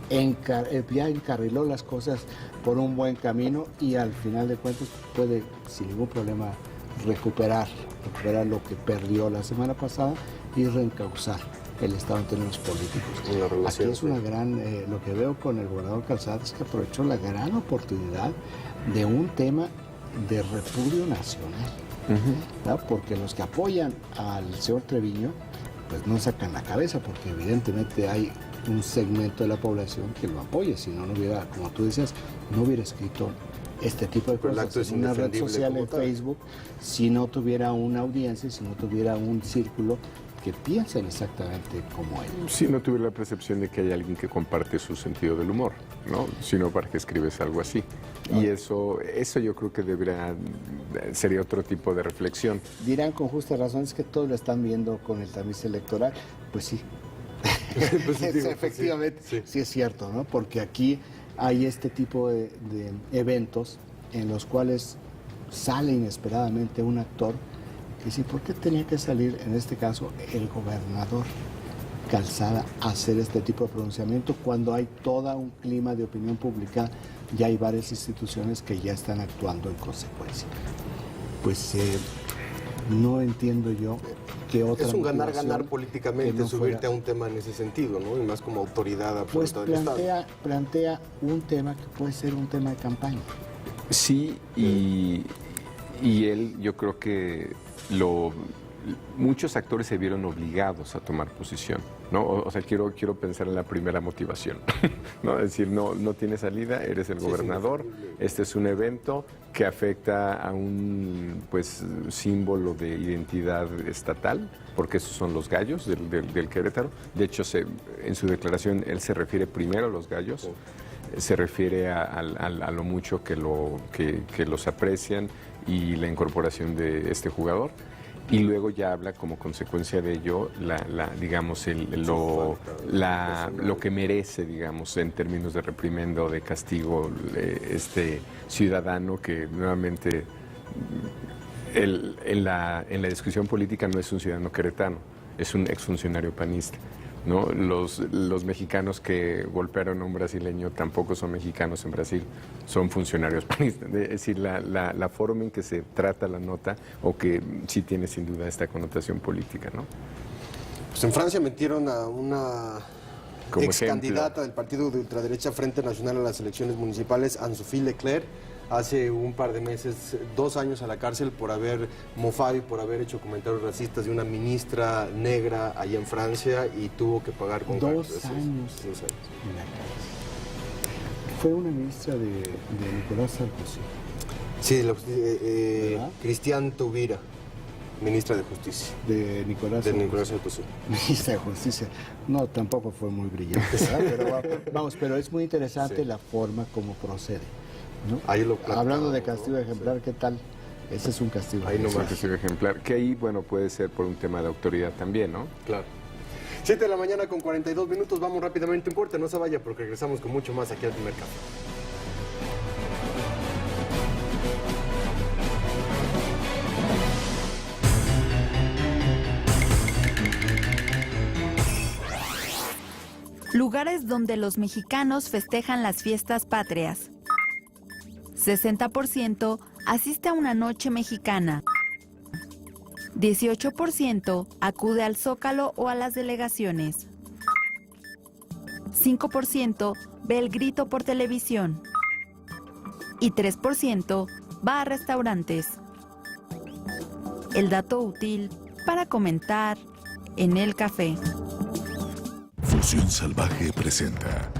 encarriló las cosas por un buen camino y al final de cuentas puede sin ningún problema recuperar lo que perdió la semana pasada y reencauzar el Estado en términos políticos. Aquí es una lo que veo con el gobernador Calzada es que aprovechó la gran oportunidad de un tema de repudio nacional, porque los que apoyan al señor Treviño pues no sacan la cabeza, porque evidentemente hay un segmento de la población que lo apoya, si no hubiera, como tú decías, no hubiera escrito este tipo de cosas en una red social en Facebook, si no tuviera una audiencia, si no tuviera un círculo que piensen exactamente como él. Si no tuviera la percepción de que hay alguien que comparte su sentido del humor, ¿no? Sino para que escribes algo así. Y eso yo creo que sería otro tipo de reflexión. Dirán con justa razón, es que todos lo están viendo con el tamiz electoral. Pues sí. Efectivamente, sí es cierto, ¿no? Porque aquí hay este tipo de eventos en los cuales sale inesperadamente un actor que dice, ¿por qué tenía que salir, en este caso, el gobernador? calzada hacer este tipo de pronunciamiento cuando hay todo un clima de opinión pública, ya hay varias instituciones que ya están actuando en consecuencia. Pues no entiendo yo qué otra Es un motivación ganar-ganar políticamente que no subirte fuera. a un tema en ese sentido, ¿no? Y más como autoridad absoluta Pues del Estado. plantea un tema que puede ser un tema de campaña. Sí, y él, yo creo que muchos actores se vieron obligados a tomar posición, ¿no? O sea, quiero pensar en la primera motivación, ¿no? Es decir, no tiene salida, eres el gobernador, este es un evento que afecta a un, pues, símbolo de identidad estatal, porque esos son los gallos del Querétaro. De hecho, en su declaración él se refiere primero a los gallos, se refiere a lo mucho que los aprecian y la incorporación de este jugador. Y luego ya habla como consecuencia de ello, digamos, lo que merece, digamos, en términos de reprimenda o de castigo, este ciudadano que nuevamente en la discusión política no es un ciudadano queretano, es un exfuncionario panista, ¿no? Los mexicanos que golpearon a un brasileño tampoco son mexicanos en Brasil, son funcionarios panistas. Es decir, la forma en que se trata la nota, o que sí tiene sin duda esta connotación política, ¿no? Pues en Francia metieron a una Como ex candidata del partido de ultraderecha Frente Nacional a las elecciones municipales, Anne-Sophie Leclerc, hace un par de meses, 2 años a la cárcel por haber mofado y por haber hecho comentarios racistas de una ministra negra allá en Francia, y tuvo que pagar con 2 2 años en la cárcel. Fue una ministra de Nicolás Sarkozy. Sí, Christiane Taubira, ministra de Justicia. De Nicolás Sarkozy. Ministra de Justicia. No, tampoco fue muy brillante, ¿verdad? Pero es muy interesante la forma como procede, ¿no? Hablando de castigo ejemplar, ¿qué tal? Ese es un castigo. Ahí nomás. Castigo ejemplar, que ahí, bueno, puede ser por un tema de autoridad también, ¿no? Claro. 7 de la mañana con 42 minutos, vamos rápidamente a un corte, no se vaya porque regresamos con mucho más aquí al Primer Café. Lugares donde los mexicanos festejan las fiestas patrias. 60% asiste a una noche mexicana. 18% acude al Zócalo o a las delegaciones. 5% ve el grito por televisión. Y 3% va a restaurantes. El dato útil para comentar en el café. Fusión Salvaje presenta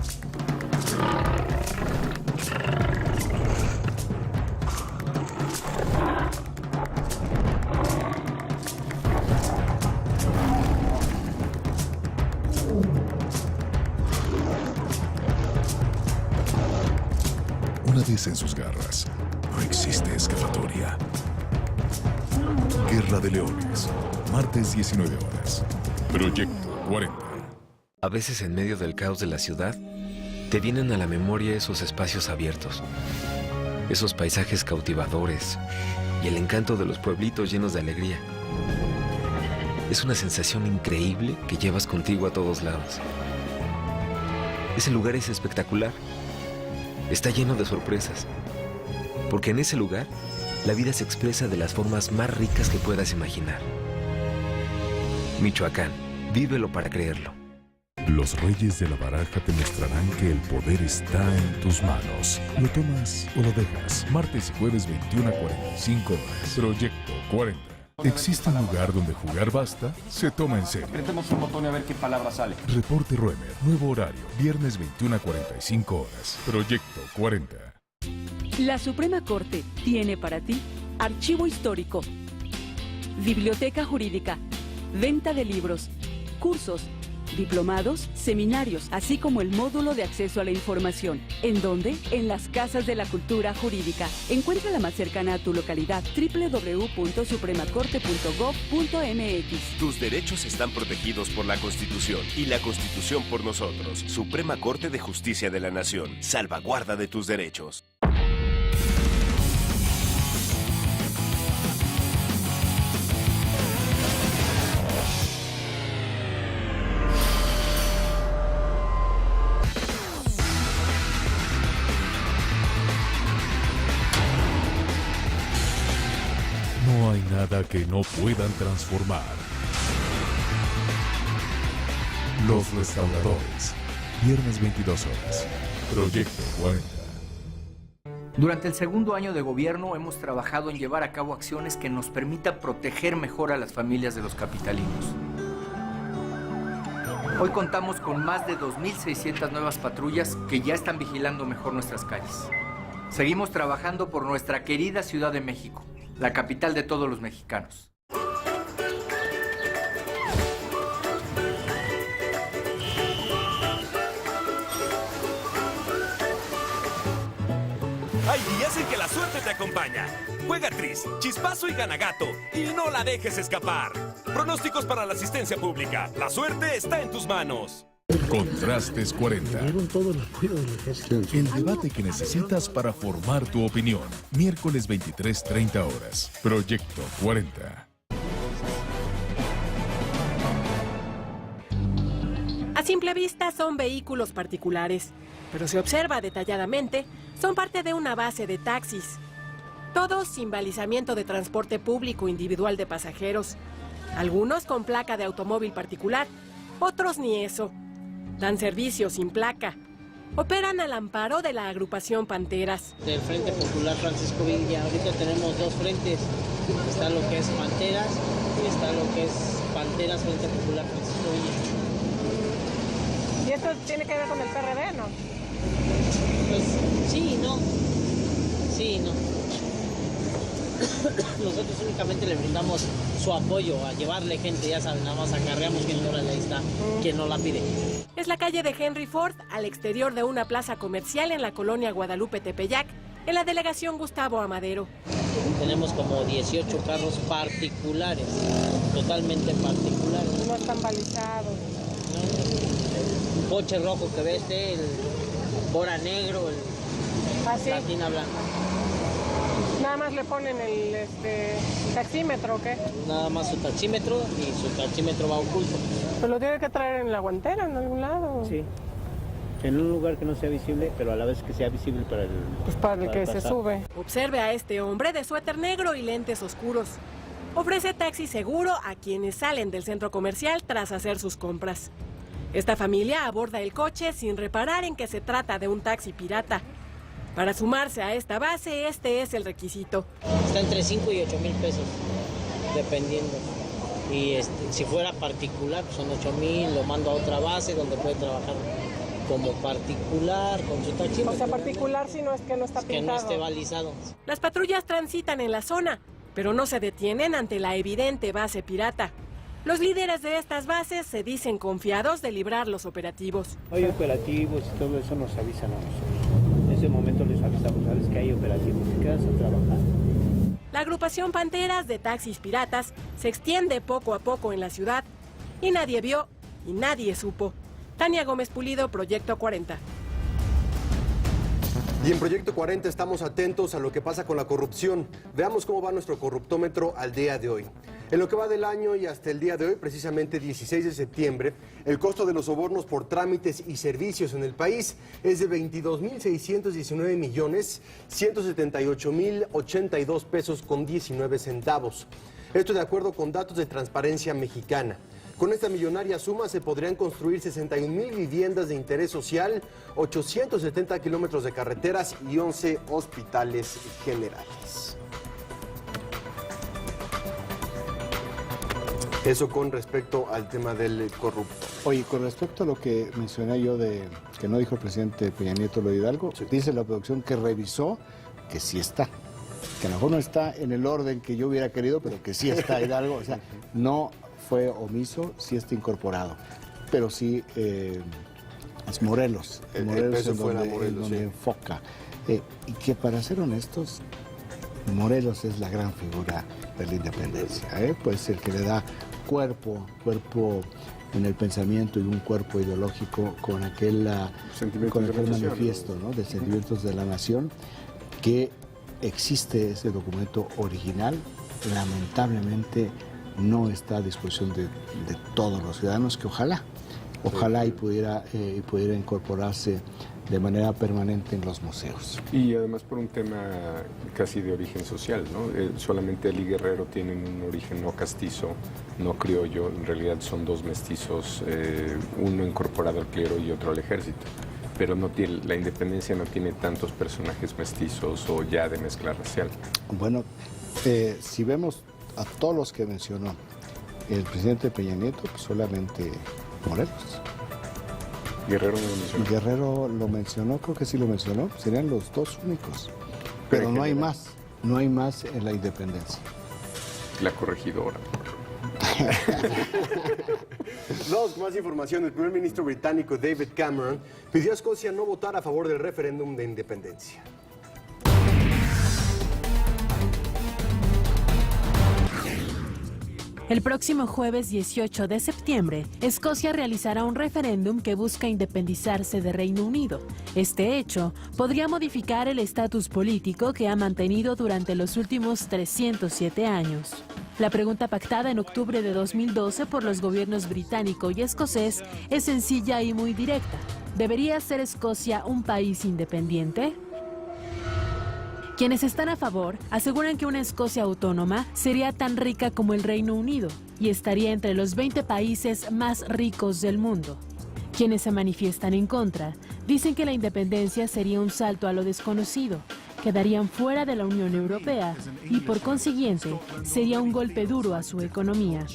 una vez en sus garras, no existe escapatoria. Guerra de Leones, martes 19 horas. Proyecto 40. A veces en medio del caos de la ciudad, te vienen a la memoria esos espacios abiertos, esos paisajes cautivadores y el encanto de los pueblitos llenos de alegría. Es una sensación increíble que llevas contigo a todos lados. Ese lugar es espectacular. Está lleno de sorpresas, porque en ese lugar la vida se expresa de las formas más ricas que puedas imaginar. Michoacán, vívelo para creerlo. Los Reyes de la Baraja te mostrarán que el poder está en tus manos. ¿Lo tomas o lo dejas? Martes y jueves 21 a 45 horas. Proyecto 40. ¿Existe un lugar donde jugar basta? Se toma en serio. Apretemos un botón y a ver qué palabra sale. Reporte Roemer. Nuevo horario. Viernes 21 a 45 horas. Proyecto 40. La Suprema Corte tiene para ti archivo histórico, biblioteca jurídica, venta de libros, cursos, diplomados, seminarios, así como el módulo de acceso a la información. ¿En dónde? En las Casas de la Cultura Jurídica. Encuentra la más cercana a tu localidad, www.supremacorte.gov.mx. Tus derechos están protegidos por la Constitución y la Constitución por nosotros. Suprema Corte de Justicia de la Nación. Salvaguarda de tus derechos. nada que no puedan transformar. Los Restauradores. Viernes 22 horas. Proyecto 40. Durante el segundo año de gobierno hemos trabajado en llevar a cabo acciones que nos permitan proteger mejor a las familias de los capitalinos. Hoy contamos con más de 2.600 nuevas patrullas que ya están vigilando mejor nuestras calles. Seguimos trabajando por nuestra querida Ciudad de México, la capital de todos los mexicanos. Hay días en que la suerte te acompaña. Juega Tris, Chispazo y Gana Gato y no la dejes escapar. Pronósticos para la asistencia pública. La suerte está en tus manos. Contrastes 40. El debate que necesitas para formar tu opinión. Miércoles 23:30 horas. Proyecto 40. A simple vista son vehículos particulares, pero se observa detalladamente, son parte de una base de taxis. Todos sin balizamiento de transporte público individual de pasajeros. Algunos con placa de automóvil particular, otros ni eso. Dan servicio sin placa. Operan al amparo de la agrupación Panteras. Del Frente Popular Francisco Villa, ahorita tenemos dos frentes. Está lo que es Panteras y está lo que es Panteras Frente Popular Francisco Villa. ¿Y esto tiene que ver con el PRD, no? Pues sí, no. Sí, no. Nosotros únicamente le brindamos su apoyo a llevarle gente, ya saben, nada más acarreamos gente, ahora ahí está, quien no la pide. Es la calle de Henry Ford, al exterior de una plaza comercial en la colonia Guadalupe Tepeyac, en la delegación Gustavo Amadero. Tenemos como 18 carros particulares, totalmente particulares. No están balizados. El coche rojo que ves, el Bora negro, el Latina blanca. Nada más le ponen el taxímetro, ¿o qué? Nada más su taxímetro y su taxímetro va oculto. ¿Pero lo tiene que traer en la guantera, en algún lado? Sí. En un lugar que no sea visible, pero a la vez que sea visible para el... Pues para el que se sube. Observe a este hombre de suéter negro y lentes oscuros. Ofrece taxi seguro a quienes salen del centro comercial tras hacer sus compras. Esta familia aborda el coche sin reparar en que se trata de un taxi pirata. Para sumarse a esta base, este es el requisito. Está entre 5 y 8 mil pesos, dependiendo. Y si fuera particular, pues son 8 mil, lo mando a otra base donde puede trabajar como particular, con su taxi. O sea, particular si no es que no está pintado. Que no esté balizado. Las patrullas transitan en la zona, pero no se detienen ante la evidente base pirata. Los líderes de estas bases se dicen confiados de librar los operativos. Hay operativos y todo eso nos avisan a nosotros. En ese momento les avisamos, sabes que hay operativos, te quedas a trabajar. La agrupación Panteras de taxis piratas se extiende poco a poco en la ciudad y nadie vio y nadie supo. Tania Gómez Pulido, Proyecto 40. Y en Proyecto 40 estamos atentos a lo que pasa con la corrupción. Veamos cómo va nuestro corruptómetro al día de hoy. En lo que va del año y hasta el día de hoy, precisamente 16 de septiembre, el costo de los sobornos por trámites y servicios en el país es de 22.619.178.082 pesos con 19 centavos. Esto de acuerdo con datos de Transparencia Mexicana. Con esta millonaria suma se podrían construir 61,000 viviendas de interés social, 870 kilómetros de carreteras y 11 hospitales generales. Eso con respecto al tema del corrupto. Oye, con respecto a lo que mencioné yo de que no dijo el presidente Peña Nieto lo de Hidalgo, dice la producción que revisó que sí está. Que a lo mejor no está en el orden que yo hubiera querido, pero que sí está Hidalgo. O sea, no fue omiso, sí está incorporado. Pero sí es Morelos. Morelos es donde enfoca. Y que para ser honestos, Morelos es la gran figura de la independencia. Pues el que le da cuerpo en el pensamiento y un cuerpo ideológico con aquel manifiesto, ¿no?, de sentimientos de la nación, que existe ese documento original. Lamentablemente no está a disposición de todos los ciudadanos, que ojalá y pudiera incorporarse de manera permanente en los museos. Y además por un tema casi de origen social, ¿no? Solamente Eli Guerrero tienen un origen no castizo, no criollo, en realidad son dos mestizos, uno incorporado al clero y otro al ejército. Pero no tiene, la independencia no tiene tantos personajes mestizos o ya de mezcla racial. Bueno, si vemos a todos los que mencionó el presidente Peña Nieto, pues solamente Morelos. Guerrero no lo mencionó. Guerrero lo mencionó, creo que sí lo mencionó, serían los dos únicos. Pero no hay más, no hay más en la independencia. La corregidora. Vamos con más información. El primer ministro británico David Cameron pidió a Escocia no votar a favor del referéndum de independencia. El próximo jueves 18 de septiembre, Escocia realizará un referéndum que busca independizarse de Reino Unido. Este hecho podría modificar el estatus político que ha mantenido durante los últimos 307 años. La pregunta pactada en octubre de 2012 por los gobiernos británico y escocés es sencilla y muy directa. ¿Debería ser Escocia un país independiente? Quienes están a favor aseguran que una Escocia autónoma sería tan rica como el Reino Unido y estaría entre los 20 países más ricos del mundo. Quienes se manifiestan en contra dicen que la independencia sería un salto a lo desconocido, quedarían fuera de la Unión Europea y por consiguiente sería un golpe duro a su economía.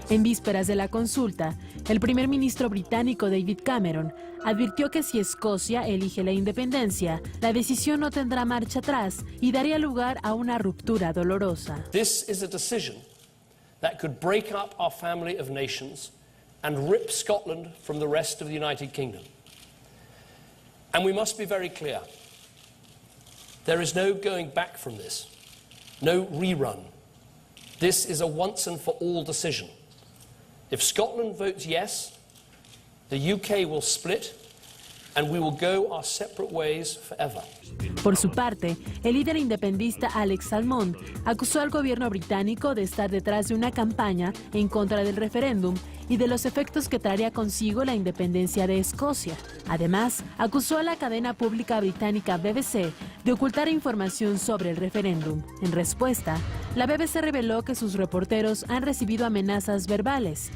En vísperas de la consulta, el primer ministro británico David Cameron advirtió que si Escocia elige la independencia, la decisión no tendrá marcha atrás y daría lugar a una ruptura dolorosa. This is a decision that could break up our family of nations and rip Scotland from the rest of the United Kingdom. And we must be very clear. There is no going back from this, no rerun. This is a once and for all decision. If Scotland votes yes, the UK will split and we will go our separate ways forever. Por su parte, el líder independentista Alex Salmond acusó al gobierno británico de estar detrás de una campaña en contra del referéndum y de los efectos que traería consigo la independencia de Escocia. Además, acusó a la cadena pública británica BBC de ocultar información sobre el referéndum. En respuesta, la BBC reveló que sus reporteros han recibido amenazas verbales.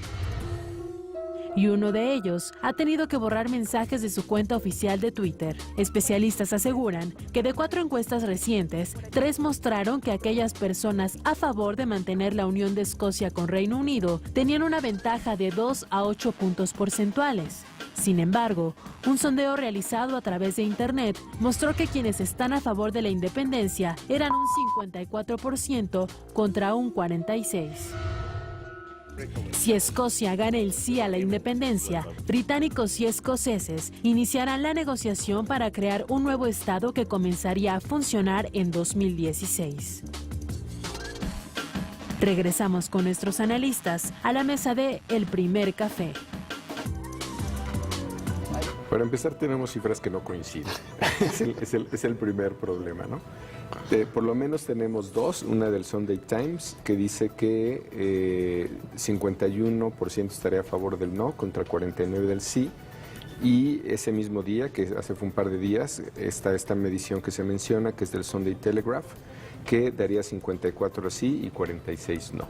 Y uno de ellos ha tenido que borrar mensajes de su cuenta oficial de Twitter. Especialistas aseguran que de 4 encuestas recientes, 3 mostraron que aquellas personas a favor de mantener la unión de Escocia con Reino Unido tenían una ventaja de 2 a 8 puntos porcentuales. Sin embargo, un sondeo realizado a través de Internet mostró que quienes están a favor de la independencia eran un 54% contra un 46%. Si Escocia gana el sí a la independencia, británicos y escoceses iniciarán la negociación para crear un nuevo estado que comenzaría a funcionar en 2016. Regresamos con nuestros analistas a la mesa de El Primer Café. Para empezar, tenemos cifras que no coinciden. es el primer problema, ¿no? Por lo menos tenemos 2, una del Sunday Times que dice que 51% estaría a favor del no contra 49% del sí, y ese mismo día, que fue un par de días, está esta medición que se menciona, que es del Sunday Telegraph, que daría 54 sí y 46 no.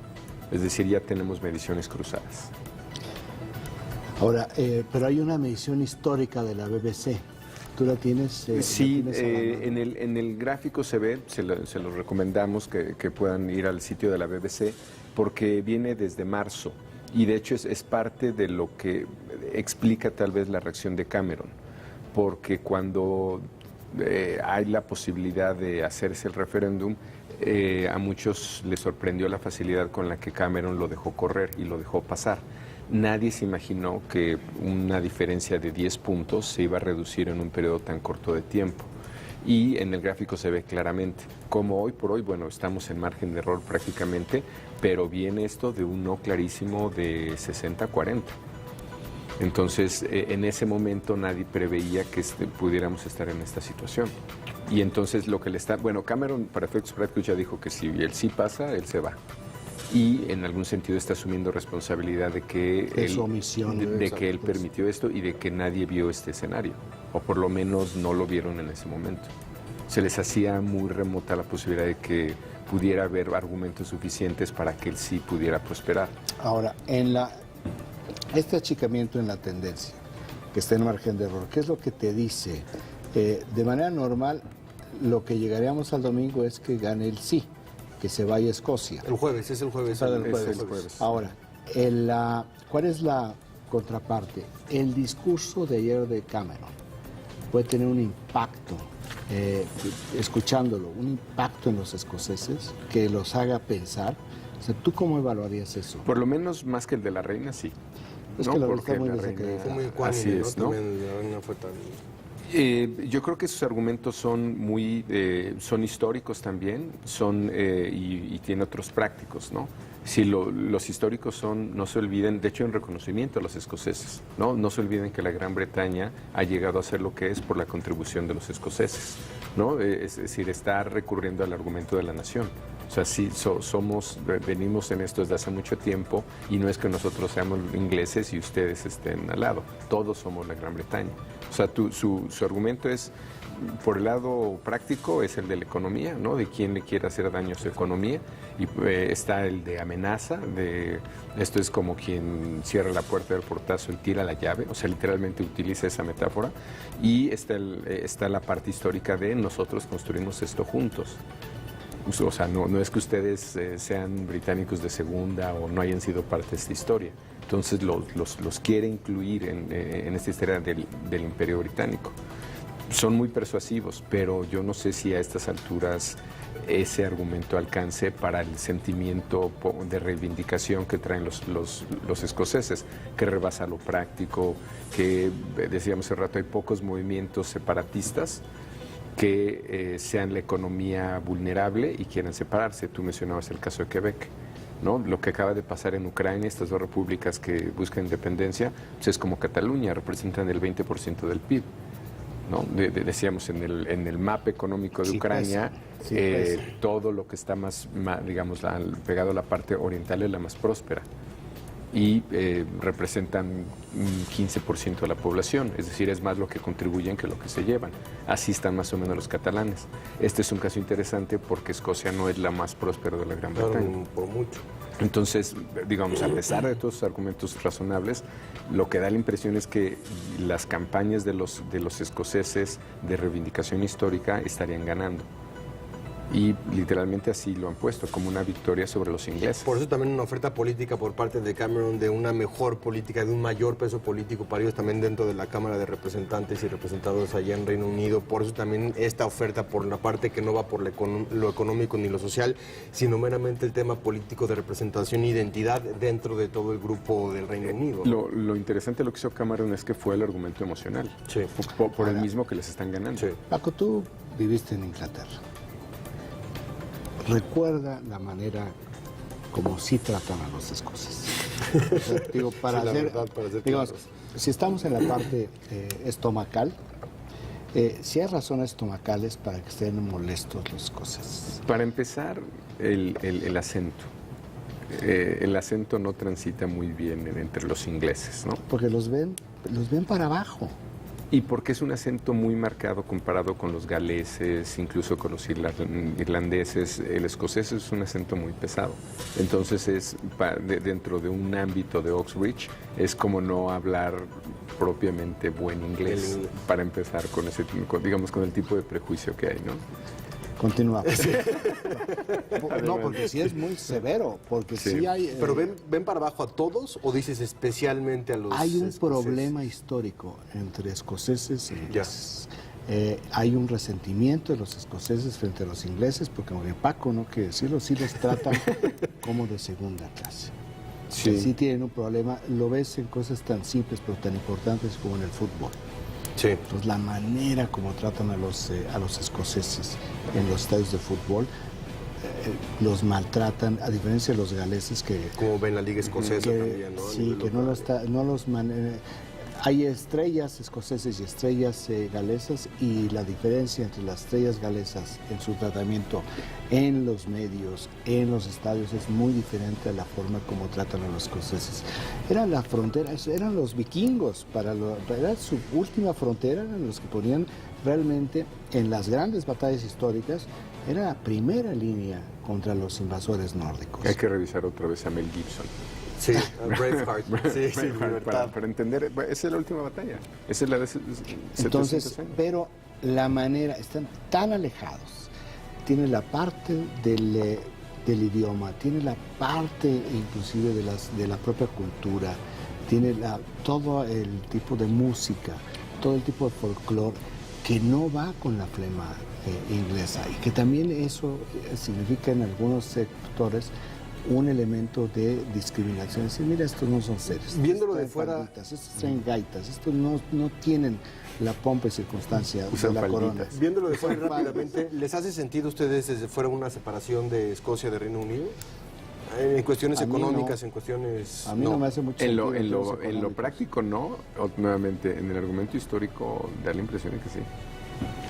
Es decir, ya tenemos mediciones cruzadas. Ahora, pero hay una medición histórica de la BBC. ¿Tú la tienes? Sí, en el gráfico se ve, se los recomendamos que puedan ir al sitio de la BBC, porque viene desde marzo y de hecho es parte de lo que explica tal vez la reacción de Cameron, porque cuando hay la posibilidad de hacerse el referéndum, a muchos les sorprendió la facilidad con la que Cameron lo dejó correr y lo dejó pasar. Nadie se imaginó que una diferencia de 10 puntos se iba a reducir en un periodo tan corto de tiempo. Y en el gráfico se ve claramente cómo hoy por hoy, bueno, estamos en margen de error prácticamente, pero viene esto de un no clarísimo de 60-40. Entonces, en ese momento nadie preveía que pudiéramos estar en esta situación. Y entonces lo que le está... Bueno, Cameron, para efectos prácticos, ya dijo que si él sí pasa, él se va. y en algún sentido está asumiendo responsabilidad de que, su omisión, de que él permitió esto y de que nadie vio este escenario, o por lo menos no lo vieron en ese momento. Se les hacía muy remota la posibilidad de que pudiera haber argumentos suficientes para que él sí pudiera prosperar. Ahora, este achicamiento en la tendencia, que está en margen de error, ¿qué es lo que te dice? De manera normal, lo que llegaríamos al domingo es que gane el sí, que se vaya a Escocia. El jueves, es el jueves. Es el jueves. Ahora, ¿cuál es la contraparte? El discurso de ayer de Cameron puede tener un impacto, escuchándolo, un impacto en los escoceses que los haga pensar. O sea, ¿tú cómo evaluarías eso? Por lo menos más que el de la reina, sí. Es que la reina está muy desacreditada. Fue muy ecuánime, así es, ¿no? También la reina fue tan... Yo creo que esos argumentos son son históricos también, y tiene otros prácticos, ¿no? Si los históricos son, no se olviden, de hecho en reconocimiento a los escoceses, ¿no? No se olviden que la Gran Bretaña ha llegado a ser lo que es por la contribución de los escoceses, ¿no? Es decir, está recurriendo al argumento de la nación. O sea, sí, venimos en esto desde hace mucho tiempo y no es que nosotros seamos ingleses y ustedes estén al lado. Todos somos la Gran Bretaña. O sea, su argumento es, por el lado práctico, es el de la economía, ¿no? De quién le quiere hacer daño a su economía. Y está el de amenaza, esto es como quien cierra la puerta del portazo y tira la llave. O sea, literalmente utiliza esa metáfora. Y está la parte histórica de nosotros construimos esto juntos. O sea, no es que ustedes sean británicos de segunda o no hayan sido parte de esta historia. Entonces los quiere incluir en esta historia del Imperio Británico. Son muy persuasivos, pero yo no sé si a estas alturas ese argumento alcance para el sentimiento de reivindicación que traen los escoceses, que rebasa lo práctico, que decíamos hace rato, hay pocos movimientos separatistas que sean la economía vulnerable y quieran separarse. Tú mencionabas el caso de Quebec, ¿no? Lo que acaba de pasar en Ucrania, estas dos repúblicas que buscan independencia, pues es como Cataluña, representan el 20% del PIB, ¿no? Decíamos, en el mapa económico de Ucrania, todo lo que está más digamos, pegado a la parte oriental es la más próspera. Y representan un 15% de la población, es decir, es más lo que contribuyen que lo que se llevan. Así están más o menos los catalanes. Este es un caso interesante porque Escocia no es la más próspera de la Gran Bretaña. Por mucho. Entonces, digamos, a pesar de todos los argumentos razonables, lo que da la impresión es que las campañas de los escoceses de reivindicación histórica estarían ganando. Y literalmente así lo han puesto, como una victoria sobre los ingleses. Por eso también una oferta política por parte de Cameron de una mejor política, de un mayor peso político para ellos también dentro de la Cámara de Representantes y Representados allá en Reino Unido. Por eso también esta oferta por la parte que no va por lo económico ni lo social, sino meramente el tema político de representación e identidad dentro de todo el grupo del Reino Unido, ¿no? Lo interesante de lo que hizo Cameron es que fue el argumento emocional, sí, por el mismo que les están ganando. Sí. Paco, tú viviste en Inglaterra. Recuerda la manera como sí tratan a los escoceses. O sea, digo, para hacer digamos, si estamos en la parte estomacal, si hay razones estomacales para que estén molestos los escoceses. Para empezar, el acento. El acento no transita muy bien entre los ingleses, ¿no? Porque los ven para abajo. Y porque es un acento muy marcado comparado con los galeses, incluso con los irlandeses. El escocés es un acento muy pesado. Entonces, dentro de un ámbito de Oxbridge, es como no hablar propiamente buen inglés, para empezar con con el tipo de prejuicio que hay, ¿no? Continúa. No, porque sí es muy severo, porque sí hay... ¿Pero ven para abajo a todos o dices especialmente a los Hay un escoceses? Problema histórico entre escoceses e ingleses. Hay un resentimiento de los escoceses frente a los ingleses, porque aunque Paco, no quiere decirlo, sí los tratan como de segunda clase. Sí tienen un problema, lo ves en cosas tan simples pero tan importantes como en el fútbol. Sí. Entonces, la manera como tratan a los escoceses en los estadios de fútbol, los maltratan, a diferencia de los galeses que... Como ven la liga escocesa también, ¿no? Sí, que no los Hay estrellas escoceses y estrellas galesas, y la diferencia entre las estrellas galesas en su tratamiento en los medios, en los estadios, es muy diferente a la forma como tratan a los escoceses. Era la frontera, eran los vikingos, era su última frontera, eran los que ponían realmente en las grandes batallas históricas, era la primera línea contra los invasores nórdicos. Hay que revisar otra vez a Mel Gibson. Sí, Braveheart. Sí, para entender, esa es la última batalla. Esa es la de 700 Entonces, años. pero la manera, están tan alejados. Tiene la parte del idioma, tiene la parte inclusive de la propia cultura, tiene todo el tipo de música, todo el tipo de folclore que no va con la flema inglesa, y que también eso significa en algunos sectores un elemento de discriminación. Es decir, mira, estos no son seres. Viéndolo de fuera, falditas, estos traen gaitas, estos no tienen la pompa y circunstancia de la corona. Viéndolo de fuera rápidamente, ¿les hace sentido a ustedes desde fuera una separación de Escocia de Reino Unido? En cuestiones económicas, en cuestiones... A mí no me hace mucho sentido. En lo práctico no, nuevamente en el argumento histórico da la impresión de que sí.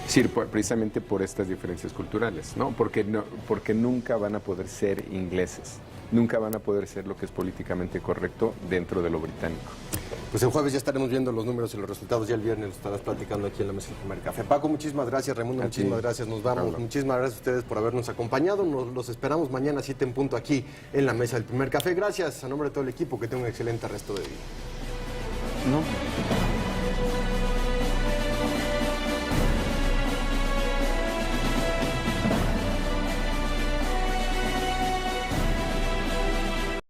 Sí, precisamente por estas diferencias culturales, ¿no? Porque nunca van a poder ser ingleses, nunca van a poder ser lo que es políticamente correcto dentro de lo británico. Pues el jueves ya estaremos viendo los números y los resultados, ya el viernes lo estarás platicando aquí en la mesa del Primer Café. Paco, muchísimas gracias, Raimundo, muchísimas gracias, nos vamos. Pablo. Muchísimas gracias a ustedes por habernos acompañado, los esperamos mañana 7 en punto aquí en la mesa del Primer Café. Gracias a nombre de todo el equipo, que tenga un excelente resto de día. No.